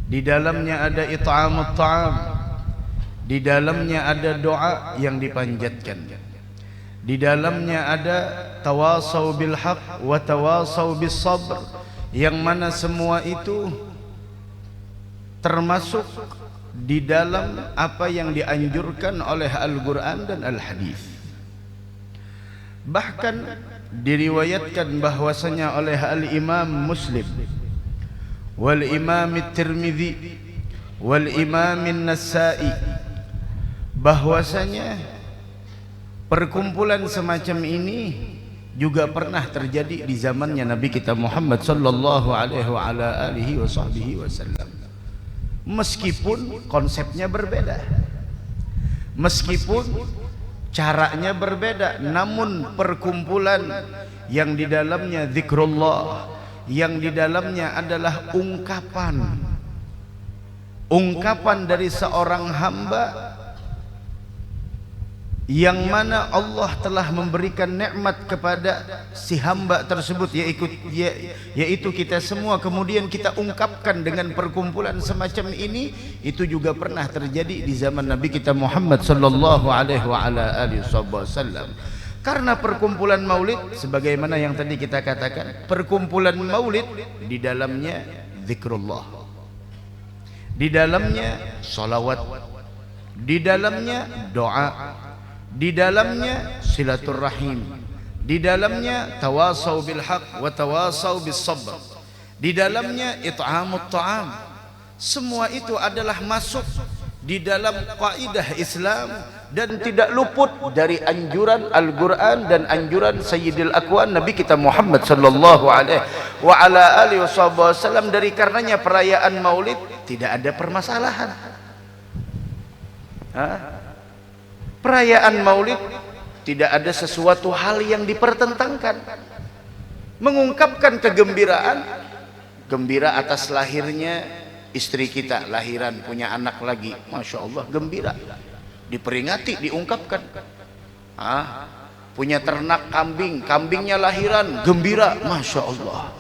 Speaker 7: Di dalamnya ada it'amut ta'am. Di dalamnya ada doa yang dipanjatkan. Di dalamnya ada tawasau bil haq wa tawasau bis sabr, yang mana semua itu termasuk di dalam apa yang dianjurkan oleh Al-Quran dan Al-Hadis. Bahkan diriwayatkan bahwasanya oleh Al-Imam Muslim wal Imam At-Tirmidzi wal Imam An-Nasa'i bahwasanya perkumpulan semacam ini juga pernah terjadi di zamannya Nabi kita Muhammad sallallahu alaihi wa ala alihi wasallam. Meskipun konsepnya berbeda, meskipun caranya berbeda, namun perkumpulan yang di dalamnya zikrullah, yang di dalamnya adalah ungkapan dari seorang hamba yang mana Allah telah memberikan nikmat kepada si hamba tersebut, yaitu kita semua, kemudian kita ungkapkan dengan perkumpulan semacam ini. Itu juga pernah terjadi di zaman Nabi kita Muhammad sallallahu alaihi wasallam. Karena perkumpulan maulid, sebagaimana yang tadi kita katakan, perkumpulan maulid di dalamnya zikrullah, di dalamnya salawat, di dalamnya doa, di dalamnya silaturrahim, di dalamnya tawasau bil haq wa tawasau bis sabr, di dalamnya it'amut ta'am. Semua itu adalah masuk di dalam kaidah Islam dan tidak luput dari anjuran Al-Quran dan anjuran Sayyidil Aqwan Nabi kita Muhammad sallallahu alaihi wasallam. Dari karenanya perayaan maulid tidak ada permasalahan. Perayaan maulid tidak ada sesuatu hal yang dipertentangkan. Mengungkapkan kegembiraan, gembira atas lahirnya istri kita, lahiran punya anak lagi, masya Allah, gembira, diperingati, diungkapkan. Punya ternak kambing, kambingnya lahiran, gembira, masya Allah.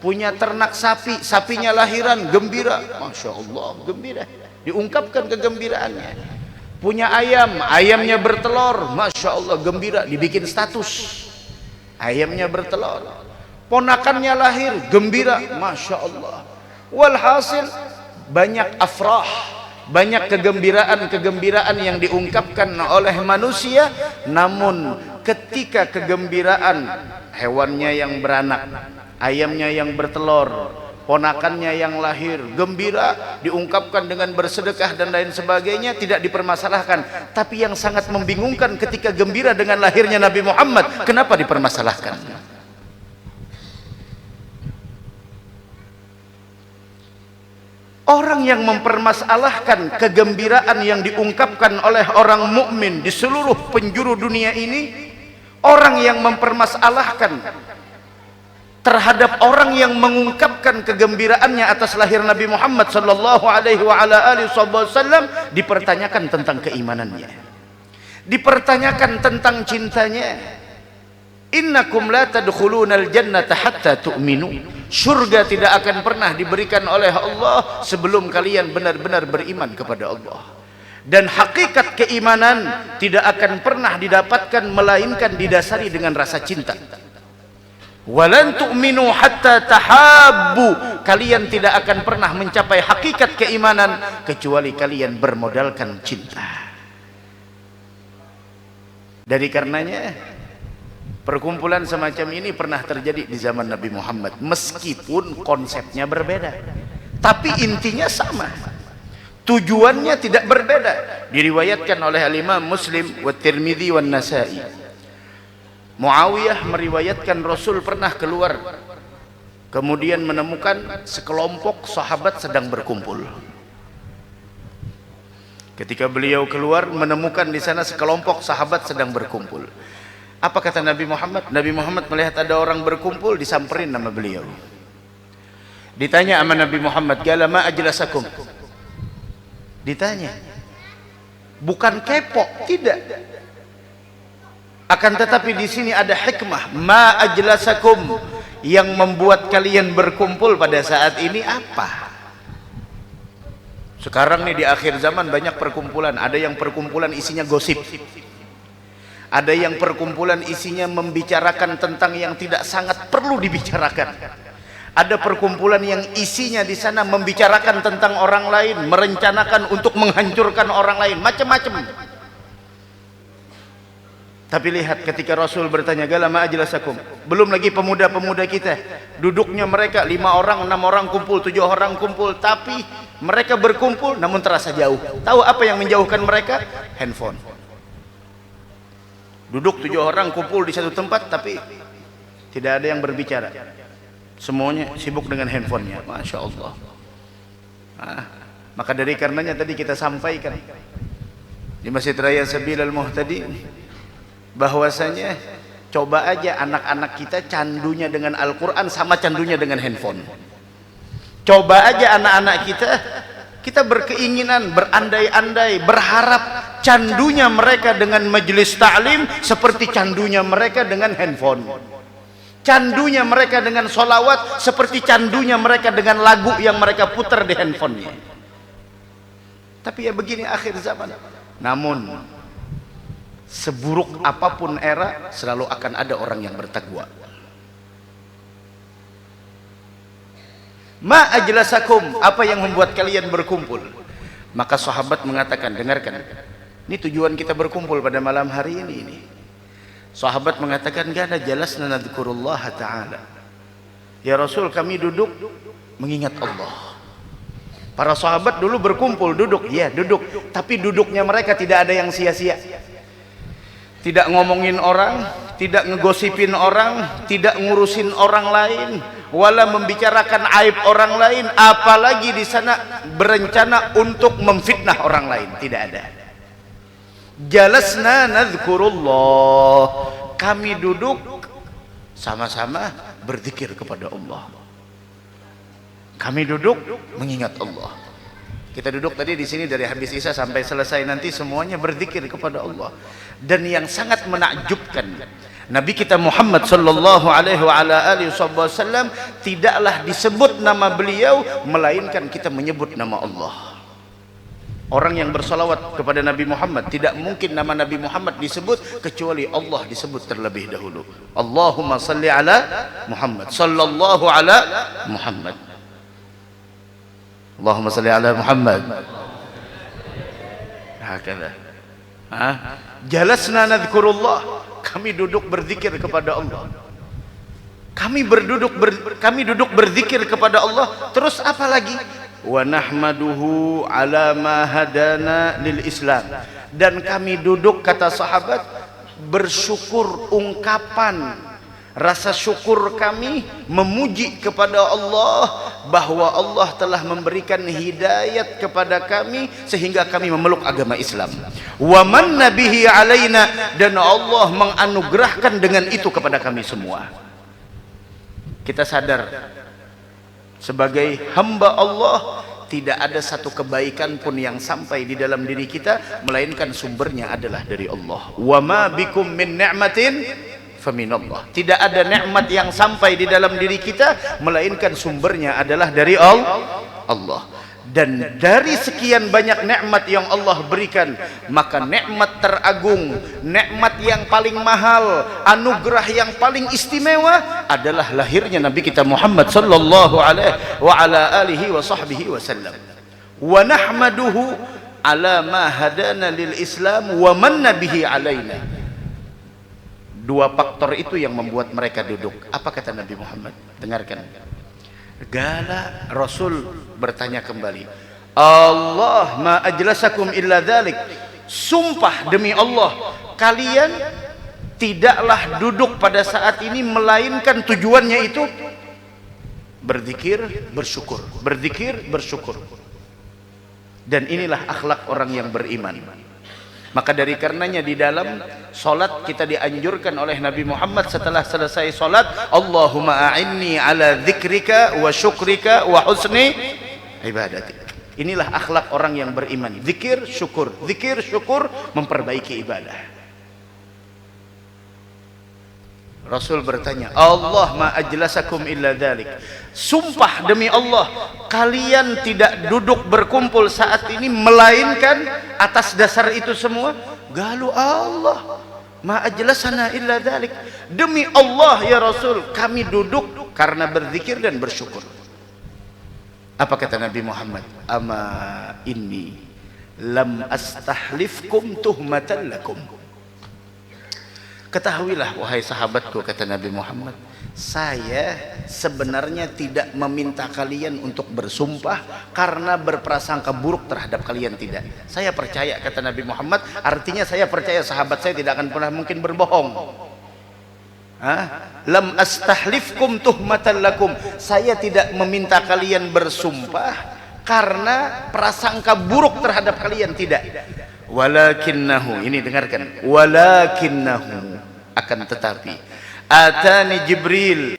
Speaker 7: Punya ternak sapi, sapinya lahiran, gembira, masya Allah, gembira, diungkapkan kegembiraannya. Punya ayam, ayamnya bertelur, masya Allah, gembira, dibikin status, ayamnya bertelur. Ponakannya lahir, gembira, masya Allah. Walhasil banyak afrah, banyak kegembiraan yang diungkapkan oleh manusia. Namun ketika kegembiraan hewannya yang beranak, ayamnya yang bertelur, ponakannya yang lahir, gembira, diungkapkan dengan bersedekah dan lain sebagainya, tidak dipermasalahkan. Tapi yang sangat membingungkan ketika gembira dengan lahirnya Nabi Muhammad, kenapa dipermasalahkan? Orang yang mempermasalahkan kegembiraan yang diungkapkan oleh orang mukmin di seluruh penjuru dunia ini, orang yang mempermasalahkan terhadap orang yang mengungkapkan kegembiraannya atas lahir Nabi Muhammad sallallahu alaihi wasallam, dipertanyakan tentang keimanannya, dipertanyakan tentang cintanya. Innakum la tadkhulunal jannata hatta tu'minu. Surga tidak akan pernah diberikan oleh Allah sebelum kalian benar-benar beriman kepada Allah. Dan hakikat keimanan tidak akan pernah didapatkan melainkan didasari dengan rasa cinta. Walan tu'minu hatta tahabbu. Kalian tidak akan pernah mencapai hakikat keimanan kecuali kalian bermodalkan cinta. Dari karenanya perkumpulan semacam ini pernah terjadi di zaman Nabi Muhammad, meskipun konsepnya berbeda, tapi intinya sama, tujuannya tidak berbeda. Diriwayatkan oleh Al-Imam Muslim wa Tirmidzi wa Nasa'i. Muawiyah meriwayatkan Rasul pernah keluar, kemudian menemukan sekelompok sahabat sedang berkumpul. Ketika beliau keluar, menemukan di sana sekelompok sahabat sedang berkumpul. Apa kata Nabi Muhammad? Nabi Muhammad melihat ada orang berkumpul, disamperin nama beliau. Ditanya sama Nabi Muhammad, "Qala ma ajlasakum?" Ditanya. Bukan kepo, tidak. Akan tetapi di sini ada hikmah. Ma ajlasakum, yang membuat kalian berkumpul pada saat ini apa? Sekarang nih di akhir zaman banyak perkumpulan. Ada yang perkumpulan isinya gosip. Ada yang perkumpulan isinya membicarakan tentang yang tidak sangat perlu dibicarakan. Ada perkumpulan yang isinya di sana membicarakan tentang orang lain, merencanakan untuk menghancurkan orang lain, macam-macam. Tapi lihat ketika Rasul bertanya, "Qala ma ajlasakum?" Belum lagi pemuda-pemuda kita, duduknya mereka 5 orang, 6 orang kumpul, 7 orang kumpul, tapi mereka berkumpul namun terasa jauh. Tahu apa yang menjauhkan mereka? Handphone. Duduk 7 orang kumpul di satu tempat, tapi tidak ada yang berbicara. Semuanya sibuk dengan handphonenya. Masya Allah. Maka dari karenanya tadi kita sampaikan di Masjid Raya Sabilal Muhtadi, bahwasanya coba aja anak-anak kita candunya dengan Al-Quran sama candunya dengan handphone. Coba aja anak-anak kita Kita berkeinginan, berandai-andai, berharap candunya mereka dengan majelis ta'lim seperti candunya mereka dengan handphone. Candunya mereka dengan solawat seperti candunya mereka dengan lagu yang mereka putar di handphonenya. Tapi ya begini akhir zaman. Namun seburuk apapun era, selalu akan ada orang yang bertakwa. Ma ajlasakum, apa yang membuat kalian berkumpul? Maka sahabat mengatakan, dengarkan, ini tujuan kita berkumpul pada malam hari ini. Sahabat mengatakan, kana jalasna nadhkurullah ta'ala. Ya Rasul, kami duduk mengingat Allah. Para sahabat dulu berkumpul, duduk, ya duduk, tapi duduknya mereka tidak ada yang sia-sia. Tidak ngomongin orang, tidak ngegosipin orang, tidak ngurusin orang lain, wala membicarakan aib orang lain, apalagi di sana berencana untuk memfitnah orang lain, tidak ada. Jalasna nadhkurullah, kami duduk sama-sama berzikir kepada Allah. Kami duduk mengingat Allah. Kita duduk tadi di sini dari habis Isya sampai selesai nanti semuanya berzikir kepada Allah. Dan yang sangat menakjubkan, Nabi kita Muhammad sallallahu alaihi wasallam tidaklah disebut nama beliau melainkan kita menyebut nama Allah. Orang yang bersalawat kepada Nabi Muhammad tidak mungkin nama Nabi Muhammad disebut kecuali Allah disebut terlebih dahulu. Allahumma salli ala Muhammad sallallahu ala Muhammad. Allahumma salli ala Muhammad. Hakala. Jalasna nadhkurullah, kami duduk berzikir kepada Allah. Kami duduk berzikir kepada Allah. Terus apa lagi? Wa nahmaduhu ala ma hadana lil Islam. Dan kami duduk, kata sahabat, bersyukur, ungkapan rasa syukur kami memuji kepada Allah bahwa Allah telah memberikan hidayat kepada kami sehingga kami memeluk agama Islam. Wa man nabihi alaina, dan Allah menganugerahkan dengan itu kepada kami semua. Kita sadar sebagai hamba Allah tidak ada satu kebaikan pun yang sampai di dalam diri kita melainkan sumbernya adalah dari Allah. Wa ma bikum min ni'matin faminallah. Tidak ada nikmat yang sampai di dalam diri kita melainkan sumbernya adalah dari Allah. Dan dari sekian banyak nikmat yang Allah berikan, maka nikmat teragung, nikmat yang paling mahal, anugerah yang paling istimewa adalah lahirnya Nabi kita Muhammad sallallahu alaihi wasallam. Wa nahmaduhu ala ma hadana lil Islam wa man nabihi alaina. Dua faktor itu yang membuat mereka duduk. Apa kata Nabi Muhammad? Dengarkan. Gala Rasul bertanya kembali, Allah ma ajlasakum illa dzalik. Sumpah demi Allah, kalian tidaklah duduk pada saat ini melainkan tujuannya itu berzikir, bersyukur. Berzikir, bersyukur. Dan inilah akhlak orang yang beriman. Maka dari karenanya di dalam solat kita dianjurkan oleh Nabi Muhammad setelah selesai solat, Allahumma a'inni ala dzikrika wa syukrika wa husni ibadatik. Inilah akhlak orang yang beriman. Zikir, syukur. Zikir, syukur, memperbaiki ibadah. Rasul bertanya, Allah ma ajlasakum illa dzalik. Sumpah demi Allah, kalian tidak duduk berkumpul saat ini melainkan atas dasar itu semua. Galu Allah ma ajlasana illa dzalik. Demi Allah ya Rasul, kami duduk karena berzikir dan bersyukur. Apa kata Nabi Muhammad? Ama inni lam astahlifkum tuhmatan lakum. Ketahuilah wahai sahabatku, kata Nabi Muhammad, saya sebenarnya tidak meminta kalian untuk bersumpah karena berprasangka buruk terhadap kalian, tidak. Saya percaya, kata Nabi Muhammad, artinya saya percaya sahabat saya tidak akan pernah mungkin berbohong. Lam astahlifkum tuhmatan lakum. Saya tidak meminta kalian bersumpah karena prasangka buruk terhadap kalian, tidak. Walakinnahu, ini dengarkan, walakinnahu, akan tetapi atani Jibril,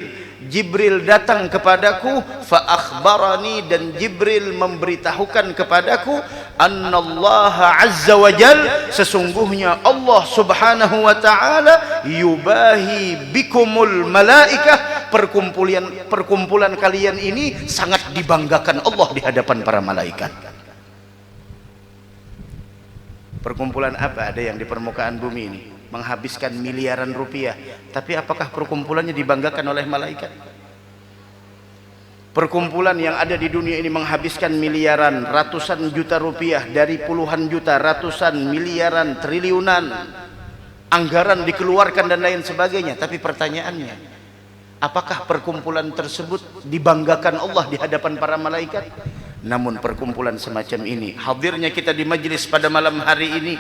Speaker 7: Jibril datang kepadaku, fa akhbarani, dan Jibril memberitahukan kepadaku, annallaha azza wa jal, sesungguhnya Allah subhanahu wa ta'ala, yubahi bikumul malaikah, perkumpulan kalian ini sangat dibanggakan Allah di hadapan para malaikat. Perkumpulan apa ada yang di permukaan bumi ini menghabiskan miliaran rupiah, tapi apakah perkumpulannya dibanggakan oleh malaikat? Perkumpulan yang ada di dunia ini menghabiskan miliaran, ratusan juta rupiah, dari puluhan juta, ratusan, miliaran, triliunan, anggaran dikeluarkan dan lain sebagainya, tapi pertanyaannya, apakah perkumpulan tersebut dibanggakan Allah di hadapan para malaikat? Namun perkumpulan semacam ini, hadirnya kita di majlis pada malam hari ini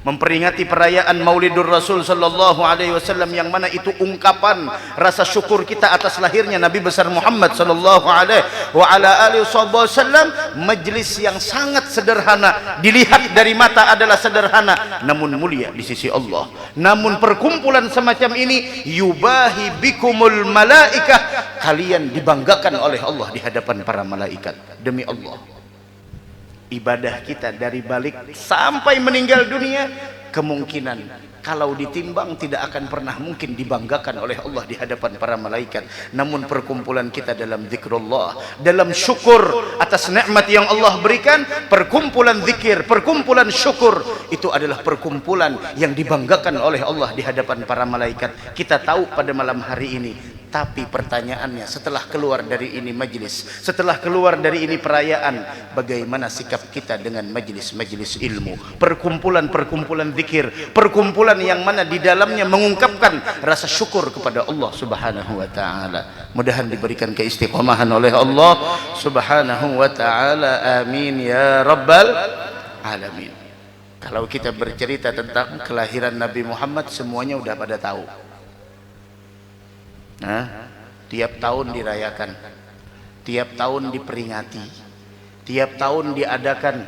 Speaker 7: memperingati perayaan Maulidur Rasul sallallahu alaihi wasallam, yang mana itu ungkapan rasa syukur kita atas lahirnya Nabi besar Muhammad sallallahu alaihi wasallam. Majlis yang sangat sederhana, dilihat dari mata adalah sederhana, namun mulia di sisi Allah. Namun perkumpulan semacam ini, yubahi bikumul malaikah, kalian dibanggakan oleh Allah di hadapan para malaikat. Demi Allah, ibadah kita dari balik sampai meninggal dunia, kemungkinan kalau ditimbang tidak akan pernah mungkin dibanggakan oleh Allah di hadapan para malaikat. Namun perkumpulan kita dalam zikrullah, dalam syukur atas nikmat yang Allah berikan, perkumpulan zikir, perkumpulan syukur, itu adalah perkumpulan yang dibanggakan oleh Allah di hadapan para malaikat. Kita tahu pada malam hari ini, tapi pertanyaannya, setelah keluar dari ini majlis, setelah keluar dari ini perayaan, bagaimana sikap kita dengan majlis-majlis ilmu, perkumpulan-perkumpulan zikir, perkumpulan yang mana di dalamnya mengungkapkan rasa syukur kepada Allah subhanahu wa ta'ala. Mudahan diberikan keistiqomahan oleh Allah subhanahu wa ta'ala. Amin ya rabbal alamin. Kalau kita bercerita tentang kelahiran Nabi Muhammad, semuanya udah pada tahu. Tiap tahun dirayakan, tiap tahun diperingati, tiap tahun diadakan,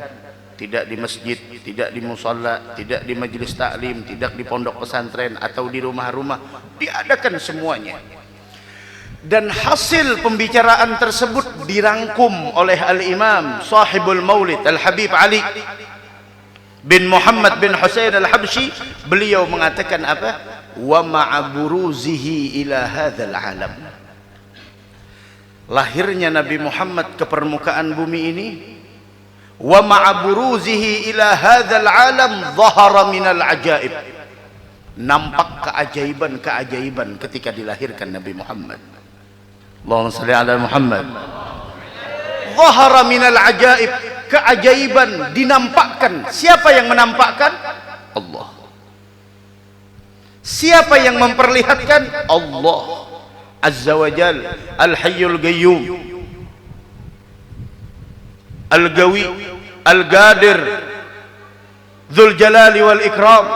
Speaker 7: tidak di masjid, tidak di musalla, tidak di majelis taklim, tidak di pondok pesantren atau di rumah-rumah, diadakan semuanya. Dan hasil pembicaraan tersebut dirangkum oleh Al-Imam Sahibul Maulid Al-Habib Ali bin Muhammad bin Husain Al-Habsyi. Beliau mengatakan apa? Wa ma'aburuzihi ila hadzal alam. Lahirnya Nabi Muhammad ke permukaan bumi ini, wa ma'aburuzihi ila hadzal alam dhahara minal ajaib. Nampak keajaiban-keajaiban ketika dilahirkan Nabi Muhammad. Allahumma shalli ala Muhammad. Dhahara minal ajaib, keajaiban dinampakkan. Siapa yang menampakkan? Allah. Siapa yang memperlihatkan? Allah Azza wa Jal, Al-Hayyul Qayyum, Al-Qawi, Al-Qadir, Dzul Jalali wal Ikram.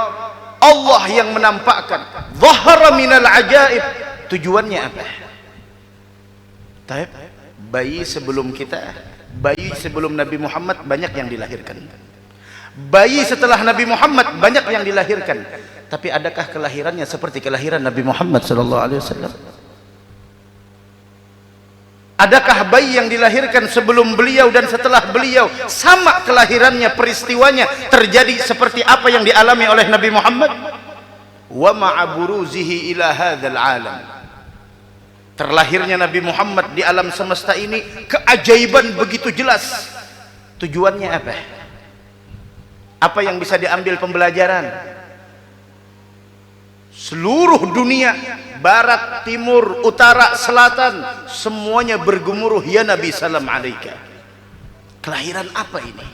Speaker 7: Allah yang menampakkan. Dhahara minal ajaib. Tujuannya apa? Taib, bayi sebelum kita, bayi sebelum Nabi Muhammad banyak yang dilahirkan. Bayi setelah Nabi Muhammad banyak yang dilahirkan. Tapi adakah kelahirannya seperti kelahiran Nabi Muhammad sallallahu alaihi wasallam? Adakah bayi yang dilahirkan sebelum beliau dan setelah beliau sama kelahirannya, peristiwanya terjadi seperti apa yang dialami oleh Nabi Muhammad? Wa ma'aburuzihi ila hadzal alam. Terlahirnya Nabi Muhammad di alam semesta ini, keajaiban begitu jelas. Tujuannya apa? Apa yang bisa diambil pembelajaran? Seluruh dunia, barat, timur, utara, selatan, semuanya bergemuruh, ya Nabi salam alaika. Kelahiran apa ini?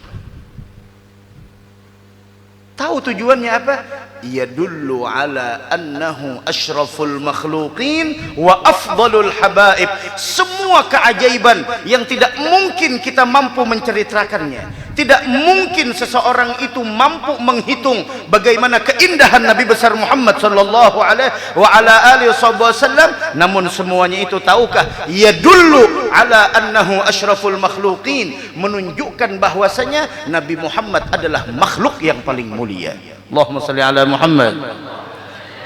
Speaker 7: Tahu tujuannya apa? Yadullu ala annahu asyraful makhluqin wa afdalul habaib. Semua keajaiban yang tidak mungkin kita mampu menceritakannya, tidak mungkin seseorang itu mampu menghitung bagaimana keindahan Nabi besar Muhammad sallallahu alaihi wa ala alihi wasallam. Namun semuanya itu tahukah? Yadullu ala annahu asyraful makhluqin, menunjukkan bahwasanya Nabi Muhammad adalah makhluk yang paling mulia. Allahumma salli ala Muhammad.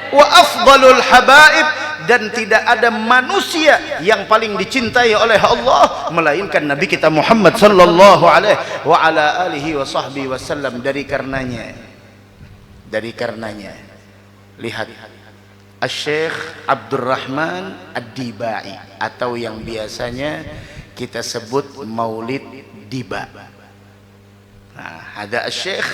Speaker 7: Wa afdalul habaib, dan tidak ada manusia yang paling dicintai oleh Allah melainkan Nabi kita Muhammad sallallahu alaihi wa ala alihi wa sahbihi wasallam. Dari karenanya lihat Asy-Syaikh Abdurrahman Ad-Dibai atau yang biasanya kita sebut Maulid Diba. Nah, ada Asy-Syaikh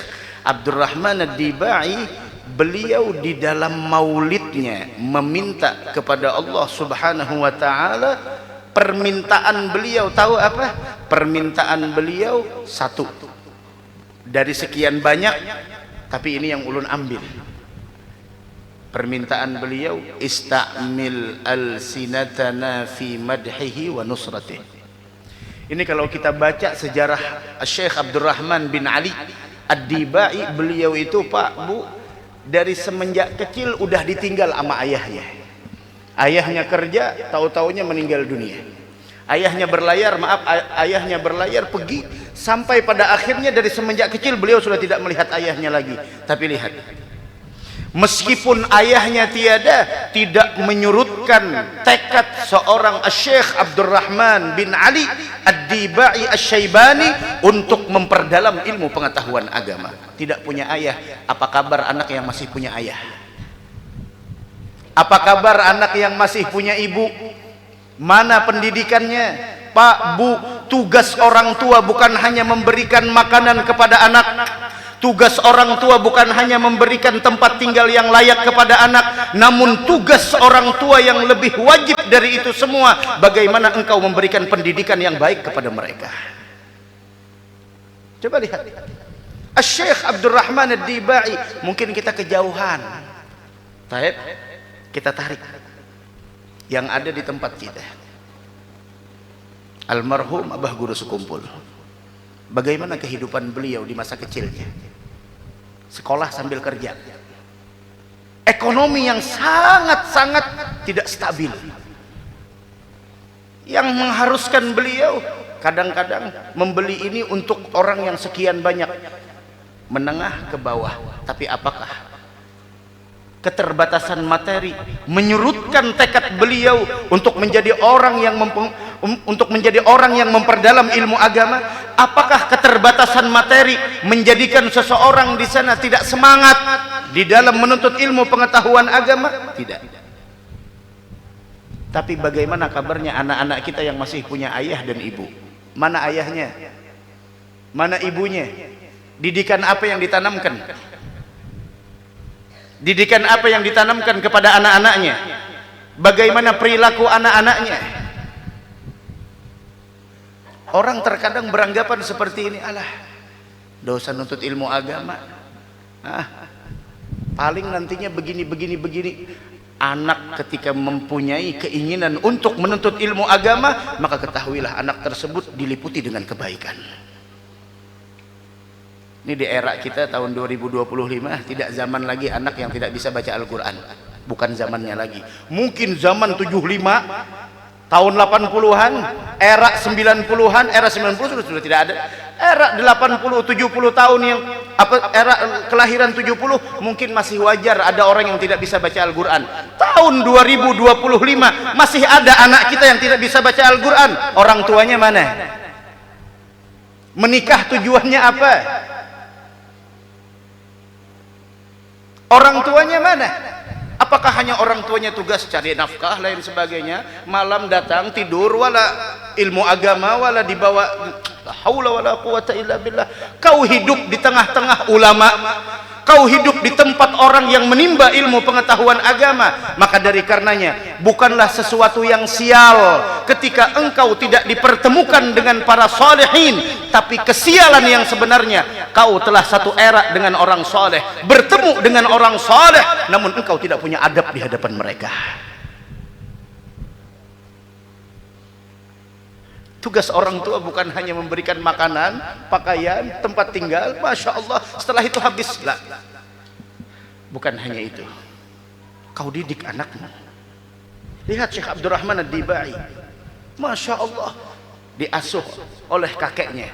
Speaker 7: Abdurrahman Ad-Dibai, beliau di dalam maulidnya meminta kepada Allah Subhanahu wa taala. Permintaan beliau tahu apa? Permintaan beliau satu dari sekian banyak, tapi ini yang ulun ambil. Permintaan beliau, istamil al-sinatana fi madhihi wa nusratih. Ini kalau kita baca sejarah Syekh Abdurrahman bin Ali Ad-Dibai, beliau itu Pak Bu dari semenjak kecil udah ditinggal sama ayahnya. Ayahnya kerja, tahu-taunya meninggal dunia. Ayahnya berlayar pergi, sampai pada akhirnya dari semenjak kecil beliau sudah tidak melihat ayahnya lagi. Tapi lihat, meskipun ayahnya tiada, tidak menyurutkan tekad seorang Syekh Abdurrahman bin Ali Ad-Dibai Asy-Syaibani untuk memperdalam ilmu pengetahuan agama. Tidak punya ayah, apa kabar anak yang masih punya ayah? Apa kabar anak yang masih punya ibu? Mana pendidikannya? Pak, Bu, tugas orang tua bukan hanya memberikan makanan kepada anak. Tugas orang tua bukan hanya memberikan tempat tinggal yang layak kepada anak, namun tugas orang tua yang lebih wajib dari itu semua, bagaimana engkau memberikan pendidikan yang baik kepada mereka. Coba lihat Asy-Syaikh Abdurrahman Ad-Dibai. Mungkin kita kejauhan, taib, kita tarik yang ada di tempat kita. Almarhum Abah Guru Sekumpul, bagaimana kehidupan beliau di masa kecilnya? Sekolah sambil kerja, ekonomi yang sangat-sangat tidak stabil, yang mengharuskan beliau kadang-kadang membeli ini untuk orang yang sekian banyak, menengah ke bawah. Tapi apakah keterbatasan materi menyurutkan tekad beliau untuk menjadi orang yang memperdalam ilmu agama? Apakah keterbatasan materi menjadikan seseorang di sana tidak semangat di dalam menuntut ilmu pengetahuan agama? Tidak. Tapi bagaimana kabarnya anak-anak kita yang masih punya ayah dan ibu? Mana ayahnya? Mana ibunya? Didikan apa yang ditanamkan? Didikan apa yang ditanamkan kepada anak-anaknya? Bagaimana perilaku anak-anaknya? Orang terkadang beranggapan seperti ini, alah, dosa nuntut ilmu agama, paling nantinya begini. Anak ketika mempunyai keinginan untuk menuntut ilmu agama, maka ketahuilah anak tersebut diliputi dengan kebaikan. Ini di era kita tahun 2025, tidak zaman lagi anak yang tidak bisa baca Al-Quran. Bukan zamannya lagi. Mungkin zaman 75, tahun 80-an, era 90-an, era 90 sudah tidak ada. Era 80, 70 tahun yang era kelahiran 70 mungkin masih wajar ada orang yang tidak bisa baca Al-Quran. Tahun 2025 masih ada anak kita yang tidak bisa baca Al-Quran. Orang tuanya mana? Menikah tujuannya apa? Orang tuanya mana? Apakah hanya orang tuanya tugas cari nafkah lain sebagainya, malam datang tidur, wala ilmu agama, wala dibawa, la haula wala quwata illa billah. Kau hidup di tengah-tengah ulama, kau hidup di tempat orang yang menimba ilmu pengetahuan agama, maka dari karenanya bukanlah sesuatu yang sial ketika engkau tidak dipertemukan dengan para salihin, tapi kesialan yang sebenarnya kau telah satu era dengan orang saleh, bertemu dengan orang saleh, namun engkau tidak punya adab di hadapan mereka. Tugas orang tua bukan hanya memberikan makanan, pakaian, tempat tinggal, masya Allah, setelah itu habislah. Bukan hanya itu, kau didik anakmu. Lihat Syekh Abdurrahman Ad-Dibai, masya Allah, diasuh oleh kakeknya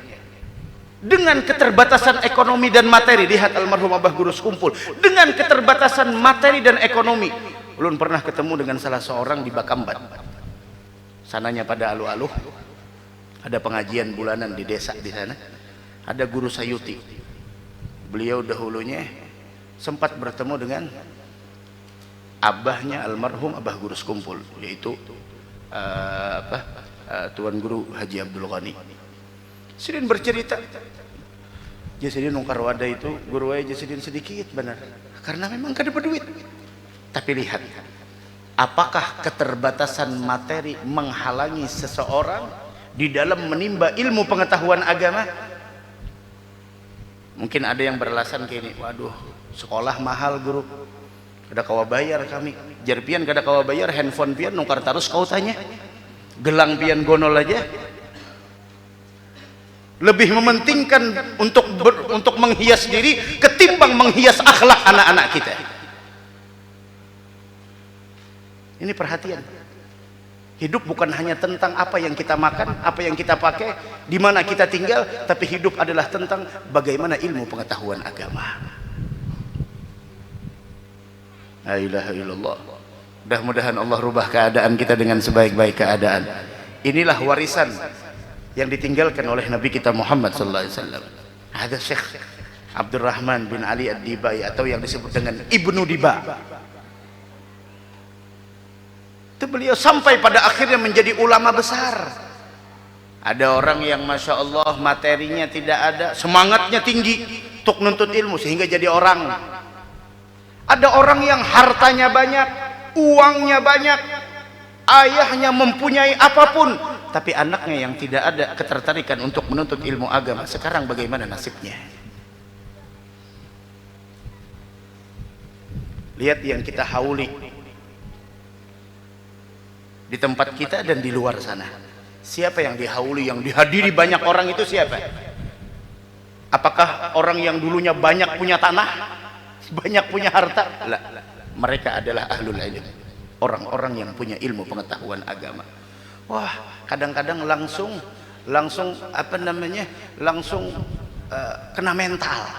Speaker 7: dengan keterbatasan ekonomi dan materi. Lihat almarhum Abah Guru Sekumpul dengan keterbatasan materi dan ekonomi, ulun pernah ketemu dengan salah seorang di Bakamban. Sananya pada alu-aluh. Ada pengajian bulanan di desa di sana. Ada guru Sayuti. Beliau dahulunya sempat bertemu dengan abahnya almarhum Abah Guru Sekumpul, yaitu Tuan Guru Haji Abdul Ghani. Sidin bercerita, Jasidin nungkar wadah itu guru wae Jasidin sedikit benar, karena memang kada berduit. Tapi lihat, apakah keterbatasan materi menghalangi seseorang di dalam menimba ilmu pengetahuan agama? Mungkin ada yang beralasan kayak ini, waduh sekolah mahal guru, kada kawa bayar kami, jar pian kada kawa bayar, handphone pian nungkar tarus kau tanya, gelang pian gonol aja. Lebih mementingkan untuk menghias diri ketimbang menghias akhlak anak-anak kita. Ini perhatian. Hidup bukan hanya tentang apa yang kita makan, apa yang kita pakai, di mana kita tinggal, tapi hidup adalah tentang bagaimana ilmu pengetahuan agama. La ilaha illallah. Mudah-mudahan Allah rubah keadaan kita dengan sebaik-baik keadaan. Inilah warisan yang ditinggalkan oleh Nabi kita Muhammad sallallahu alaihi wasallam. Ada Syekh Abdurrahman bin Ali Ad-Dibai atau yang disebut dengan Ibnu Diba. Itu beliau sampai pada akhirnya menjadi ulama besar. Ada orang yang Masya Allah materinya tidak ada, semangatnya tinggi untuk nuntut ilmu sehingga jadi orang. Ada orang yang hartanya banyak, uangnya banyak, ayahnya mempunyai apapun, tapi anaknya yang tidak ada ketertarikan untuk menuntut ilmu agama. Sekarang bagaimana nasibnya? Lihat yang kita hauli di tempat kita dan di luar sana. Siapa yang dihauli, yang dihadiri banyak orang itu siapa? Apakah orang yang dulunya banyak punya tanah, banyak punya harta? Lah, mereka adalah ahlul ilm, orang-orang yang punya ilmu pengetahuan agama. Wah, kadang-kadang langsung apa namanya, langsung kena mental.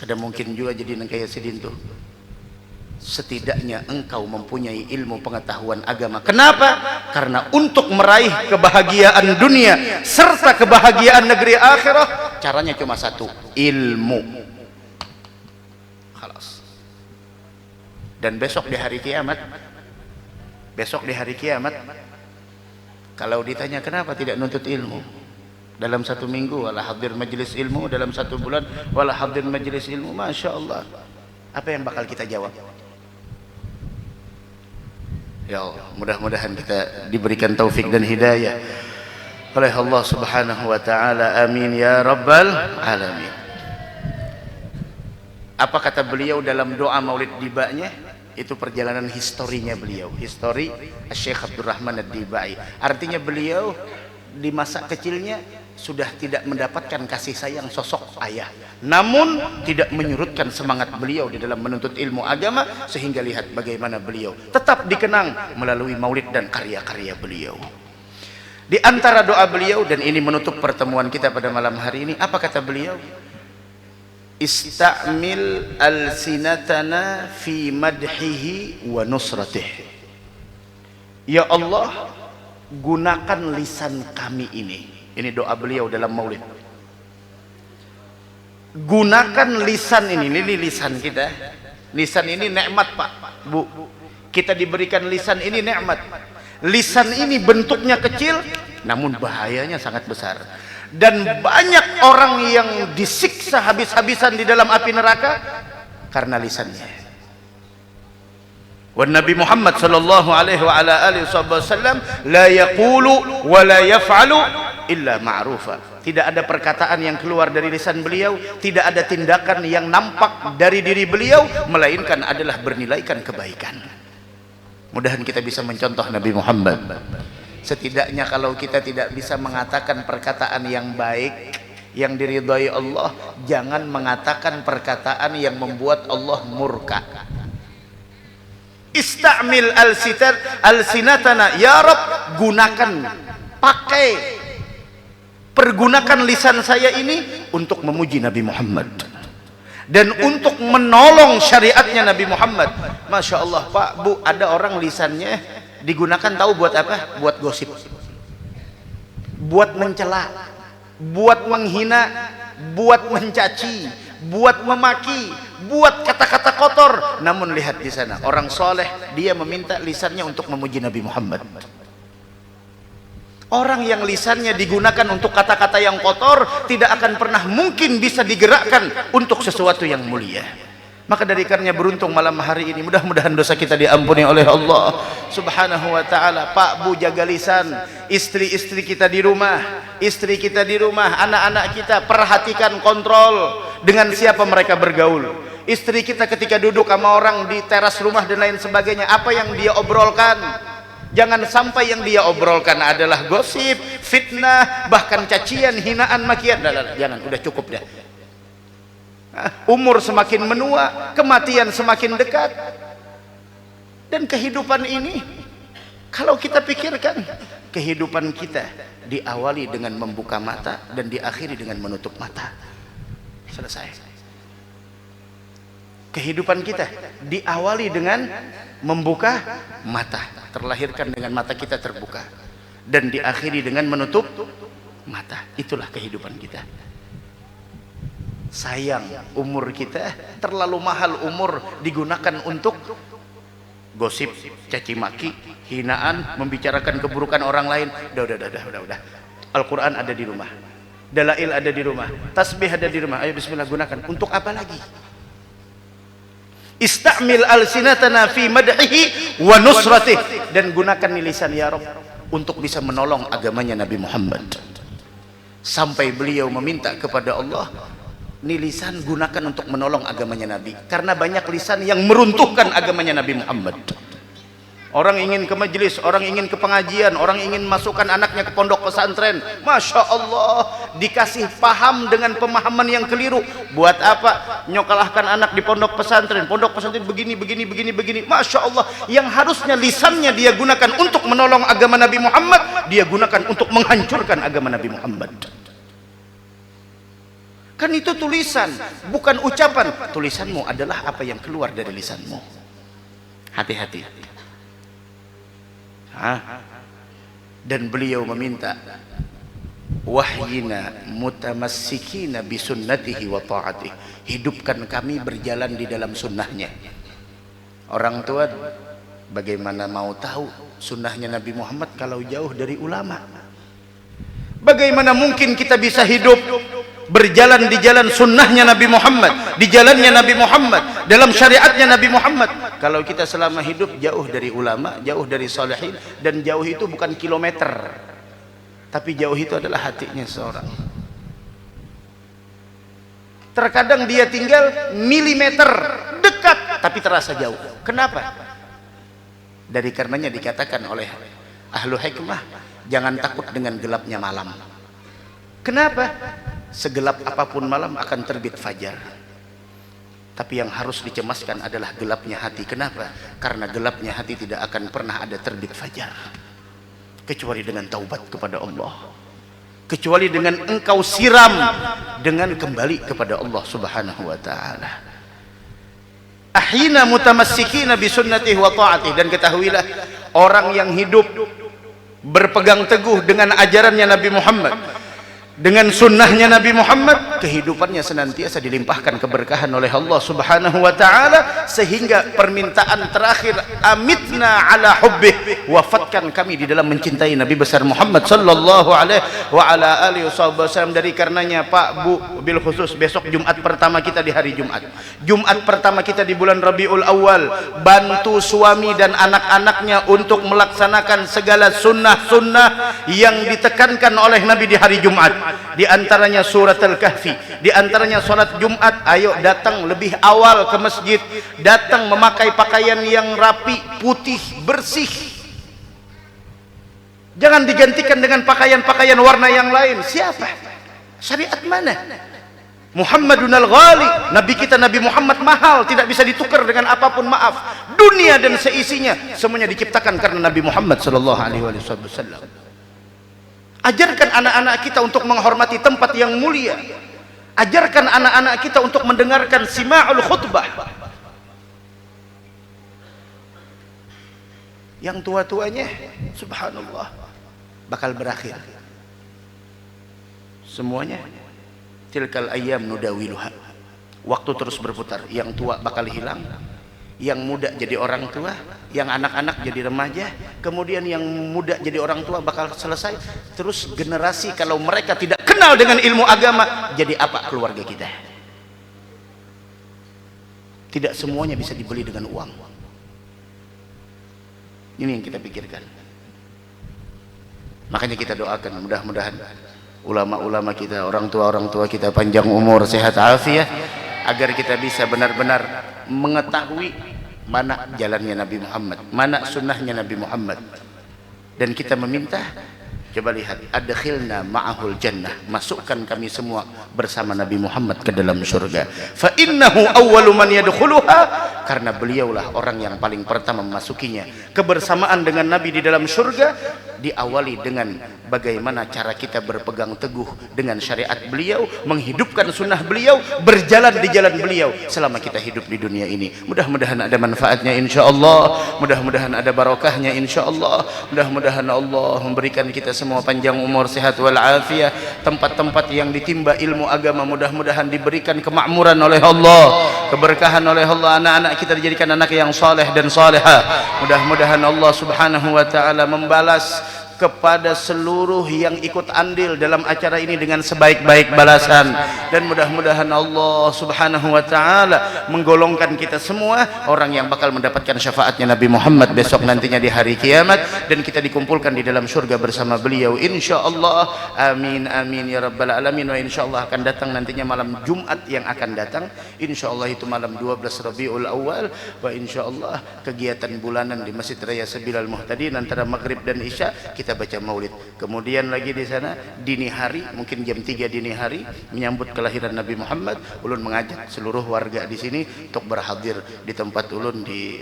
Speaker 7: Kada mungkin juga jadi kayak Sidin tuh. Setidaknya engkau mempunyai ilmu pengetahuan agama. Kenapa? Karena untuk meraih kebahagiaan dunia serta kebahagiaan negeri akhirah, caranya cuma satu, ilmu. Khalas. Dan besok di hari kiamat, kalau ditanya kenapa tidak nuntut ilmu, dalam satu minggu wala hadir majelis ilmu, dalam satu bulan wala hadir majelis ilmu, Masya Allah, apa yang bakal kita jawab? Ya Allah, mudah-mudahan kita diberikan taufik dan hidayah oleh Allah Subhanahu wa taala. Amin ya rabbal alamin. Apa kata beliau dalam doa Maulid Dibanya? Itu perjalanan historinya beliau, histori Syekh Abdurrahman Ad-Dibai. Artinya beliau di masa kecilnya sudah tidak mendapatkan kasih sayang sosok ayah, namun tidak menyurutkan semangat beliau di dalam menuntut ilmu agama, sehingga lihat bagaimana beliau tetap dikenang melalui maulid dan karya-karya beliau. Di antara doa beliau, dan ini menutup pertemuan kita pada malam hari ini, apa kata beliau? Istamil alsinatana fi madhihi wa nusratih. Ya Allah, gunakan lisan kami ini. Ini doa beliau dalam maulid. Gunakan lisan ini lisan kita. Lisan ini nikmat Pak, Bu. Kita diberikan lisan ini nikmat. Lisan ini bentuknya kecil, namun bahayanya sangat besar. Dan banyak orang yang disiksa habis-habisan di dalam api neraka karena lisannya. Wa Nabi Muhammad sallallahu alaihi wa ala alihi wasallam la yaqulu wa la yaf'alu illa ma'rufa. Tidak ada perkataan yang keluar dari lisan beliau, tidak ada tindakan yang nampak dari diri beliau, melainkan adalah bernilaikan kebaikan. Mudahan kita bisa mencontoh Nabi Muhammad. Setidaknya kalau kita tidak bisa mengatakan perkataan yang baik, yang diridhai Allah, jangan mengatakan perkataan yang membuat Allah murka. Istamil alsinatana ya Rabb, gunakan, pakai, pergunakan lisan saya ini untuk memuji Nabi Muhammad dan untuk menolong syariatnya Nabi Muhammad. Masya Allah Pak, Bu, ada orang lisannya digunakan tahu buat apa? Buat gosip, buat mencela, buat menghina, buat mencaci, buat memaki, buat kata-kata kotor. Namun lihat di sana, orang soleh dia meminta lisannya untuk memuji Nabi Muhammad. Orang yang lisannya digunakan untuk kata-kata yang kotor tidak akan pernah mungkin bisa digerakkan untuk sesuatu yang mulia. Maka dari karenanya beruntung malam hari ini, mudah-mudahan dosa kita diampuni oleh Allah Subhanahu wa ta'ala. Pak, Bu, jaga lisan. Istri-istri kita di rumah, istri kita di rumah, anak-anak kita, perhatikan, kontrol dengan siapa mereka bergaul. Istri kita ketika duduk sama orang di teras rumah dan lain sebagainya, apa yang dia obrolkan. Jangan sampai yang dia obrolkan adalah gosip, fitnah, bahkan cacian, hinaan, makian. Jangan, udah cukup dah. Umur semakin menua, kematian semakin dekat. Dan kehidupan ini, kalau kita pikirkan, kehidupan kita diawali dengan membuka mata dan diakhiri dengan menutup mata. Selesai. Kehidupan kita diawali dengan membuka mata, terlahirkan dengan mata kita terbuka, dan diakhiri dengan menutup mata. Itulah kehidupan kita. Sayang, umur kita terlalu mahal. Umur digunakan untuk gosip, caci maki, hinaan, membicarakan keburukan orang lain. Udah. Al-Quran ada di rumah, dalail ada di rumah, tasbih ada di rumah. Ayo bismillah, gunakan. Untuk apa lagi? Istamil alsinatana fi madhihi wa nusratih, dan gunakan lisan ya Rabb untuk bisa menolong agamanya Nabi Muhammad. Sampai beliau meminta kepada Allah, ini lisan gunakan untuk menolong agamanya Nabi, karena banyak lisan yang meruntuhkan agamanya Nabi Muhammad. Orang ingin ke majelis, orang ingin ke pengajian, orang ingin masukkan anaknya ke pondok pesantren. Masya Allah, dikasih paham dengan pemahaman yang keliru. Buat apa? Nyokalahkan anak di pondok pesantren. Pondok pesantren begini. Masya Allah, yang harusnya lisannya dia gunakan untuk menolong agama Nabi Muhammad, dia gunakan untuk menghancurkan agama Nabi Muhammad. Kan itu tulisan, bukan ucapan. Tulisanmu adalah apa yang keluar dari lisanmu. Hati-hati. Dan beliau meminta, wahyina mutamassikina bisunnatihi wa ta'atihi, hidupkan kami berjalan di dalam sunnahnya. Orang tua bagaimana mau tahu sunnahnya Nabi Muhammad kalau jauh dari ulama? Bagaimana mungkin kita bisa hidup berjalan di jalan sunnahnya Nabi Muhammad, di jalannya Nabi Muhammad, dalam syariatnya Nabi Muhammad, kalau kita selama hidup jauh dari ulama, jauh dari salihin? Dan jauh itu bukan kilometer, tapi jauh itu adalah hatinya seorang. Terkadang dia tinggal milimeter dekat tapi terasa jauh. Kenapa? Dari karenanya dikatakan oleh ahlu hikmah, jangan takut dengan gelapnya malam. Kenapa? Segelap apapun malam akan terbit fajar. Tapi yang harus dicemaskan adalah gelapnya hati. Kenapa? Karena gelapnya hati tidak akan pernah ada terbit fajar, kecuali dengan taubat kepada Allah, kecuali dengan engkau siram dengan kembali kepada Allah Subhanahu wa ta'ala. Ahina mutamassikina bisunnatihi wa ta'atihi. Dan ketahuilah, orang yang hidup berpegang teguh dengan ajarannya Nabi Muhammad, dengan sunnahnya Nabi Muhammad, kehidupannya senantiasa dilimpahkan keberkahan oleh Allah Subhanahu wa ta'ala, sehingga permintaan terakhir, amitna ala hubbih, wafatkan kami di dalam mencintai Nabi besar Muhammad sallallahu alaihi wa ala alihi wasallam. Dari karenanya Pak, Bu, bil khusus besok Jumat pertama kita di hari Jumat, Jumat pertama kita di bulan Rabiul Awal, bantu suami dan anak-anaknya untuk melaksanakan segala sunnah-sunnah yang ditekankan oleh Nabi di hari Jumat. Di antaranya surat Al-Kahfi, di antaranya salat Jumat. Ayo datang lebih awal ke masjid, datang memakai pakaian yang rapi, putih, bersih. Jangan digantikan dengan pakaian-pakaian warna yang lain. Siapa? Syariat mana? Muhammadun al-Ghali, Nabi kita Nabi Muhammad mahal, tidak bisa ditukar dengan apapun. Maaf, dunia dan seisinya semuanya diciptakan karena Nabi Muhammad sallallahu alaihi wasallam. Ajarkan anak-anak kita untuk menghormati tempat yang mulia. Ajarkan anak-anak kita untuk mendengarkan sima'ul khutbah. Yang tua-tuanya subhanallah bakal berakhir. Semuanya tilkal ayyam nudawiluha. Waktu terus berputar. Yang tua bakal hilang, yang muda jadi orang tua, yang anak-anak jadi remaja, kemudian yang muda jadi orang tua bakal selesai. Terus generasi kalau mereka tidak kenal dengan ilmu agama, jadi apa keluarga kita? Tidak semuanya bisa dibeli dengan uang. Ini yang kita pikirkan. Makanya kita doakan mudah-mudahan ulama-ulama kita, orang tua kita panjang umur, sehat afiat, agar kita bisa benar-benar mengetahui mana jalannya Nabi Muhammad, mana sunnahnya Nabi Muhammad. Dan kita meminta, coba lihat, adkhilna ma'ahul jannah, masukkan kami semua bersama Nabi Muhammad ke dalam surga. Fa innahu awwalu man yadkhuluha, karena beliaulah orang yang paling pertama memasukinya. Kebersamaan dengan Nabi di dalam surga diawali dengan bagaimana cara kita berpegang teguh dengan syariat beliau, menghidupkan sunnah beliau, berjalan di jalan beliau selama kita hidup di dunia ini. Mudah-mudahan ada manfaatnya insyaallah, mudah-mudahan ada barokahnya insyaallah, mudah-mudahan Allah memberikan kita semua panjang umur, sehat wal afiat. Tempat-tempat yang ditimba ilmu agama mudah-mudahan diberikan kemakmuran oleh Allah, keberkahan oleh Allah. Anak-anak kita dijadikan anak yang saleh dan salehah. Mudah-mudahan Allah subhanahu wa ta'ala membalas kepada seluruh yang ikut andil dalam acara ini dengan sebaik-baik balasan. Dan mudah-mudahan Allah subhanahu wa ta'ala menggolongkan kita semua orang yang bakal mendapatkan syafaatnya Nabi Muhammad besok nantinya di hari kiamat, dan kita dikumpulkan di dalam surga bersama beliau insyaallah. Amin amin ya rabbal alamin. Wa insyaallah akan datang nantinya malam Jumat yang akan datang, insyaallah itu malam 12 Rabiul Awal. Wa insyaallah kegiatan bulanan di Masjid Raya Sabilal Muhtadin antara maghrib dan isya kita baca maulid. Kemudian lagi di sana dini hari, mungkin jam 3 dini hari, menyambut kelahiran Nabi Muhammad. Ulun mengajak seluruh warga di sini untuk berhadir di tempat ulun di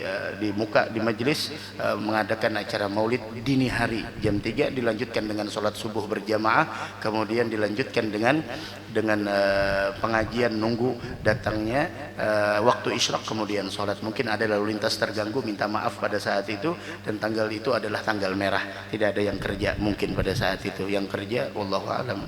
Speaker 7: muka di majelis, mengadakan acara maulid dini hari jam 3, dilanjutkan dengan sholat subuh berjamaah, kemudian dilanjutkan dengan pengajian nunggu datangnya waktu isyraq, kemudian sholat. Mungkin ada lalu lintas terganggu, minta maaf pada saat itu, dan tanggal itu adalah tanggal merah, tidak ada yang kerja mungkin pada saat itu. Yang kerja wallahu alam,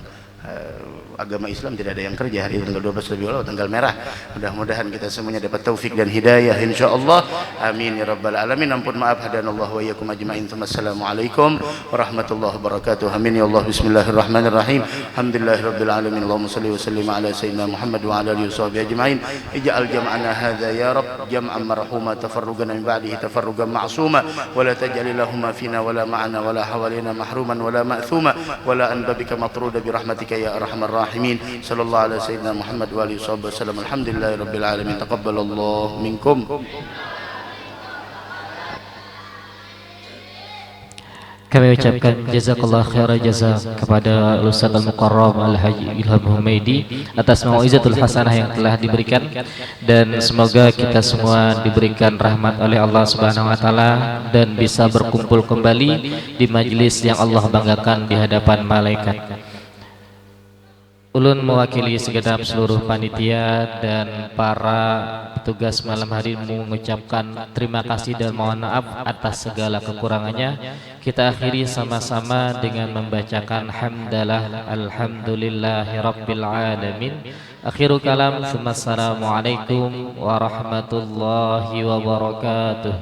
Speaker 7: agama Islam tidak ada yang kerja hari tanggal 12 Rabiul Awal, tanggal merah. Mudah-mudahan kita semuanya dapat taufik dan hidayah insyaallah. Amin ya rabbal alamin. Ampun maaf, hadanallahu wa iyyakum ajma'in. Assalamualaikum warahmatullahi wabarakatuh. Amin ya Allah. Bismillahirrahmanirrahim. Alhamdulillahirabbil alamin. Allahumma shalli wa sallim ala sayyidina Muhammad wa ala alihi washabihi ajma'in. Ij'al jam'ana hadza ya rabb jam'an marhuma, tafarrugan min ba'dihi tafarrugan ma'suma, wa la taj'al lahumma fina wa la ma'ana wa la hawalina mahruman wa la ma'thuma wa la an babika matruda bi rahmatika ya arhamar rahimin. Sallallahu alaihi sayyidina Muhammad wa alihi wasallam. Alhamdulillahi rabbil alamin. Taqabbalallahu minkum.
Speaker 5: Kami ucapkan jazakallah khairan jaza kepada Ustaz Al-Mukarram Al-Haji Ilham Humaidi atas mau'izatul hasanah yang telah diberikan, dan semoga kita semua diberikan rahmat oleh Allah Subhanahu wa taala dan bisa berkumpul kembali di majelis yang Allah banggakan di hadapan malaikat. Ulun mewakili segenap seluruh panitia dan para petugas malam hari mengucapkan terima kasih dan mohon maaf atas segala kekurangannya. Kita akhiri sama-sama dengan membacakan hamdalah alhamdulillahi rabbil alamin. Akhiru kalam, assalamualaikum warahmatullahi wabarakatuh.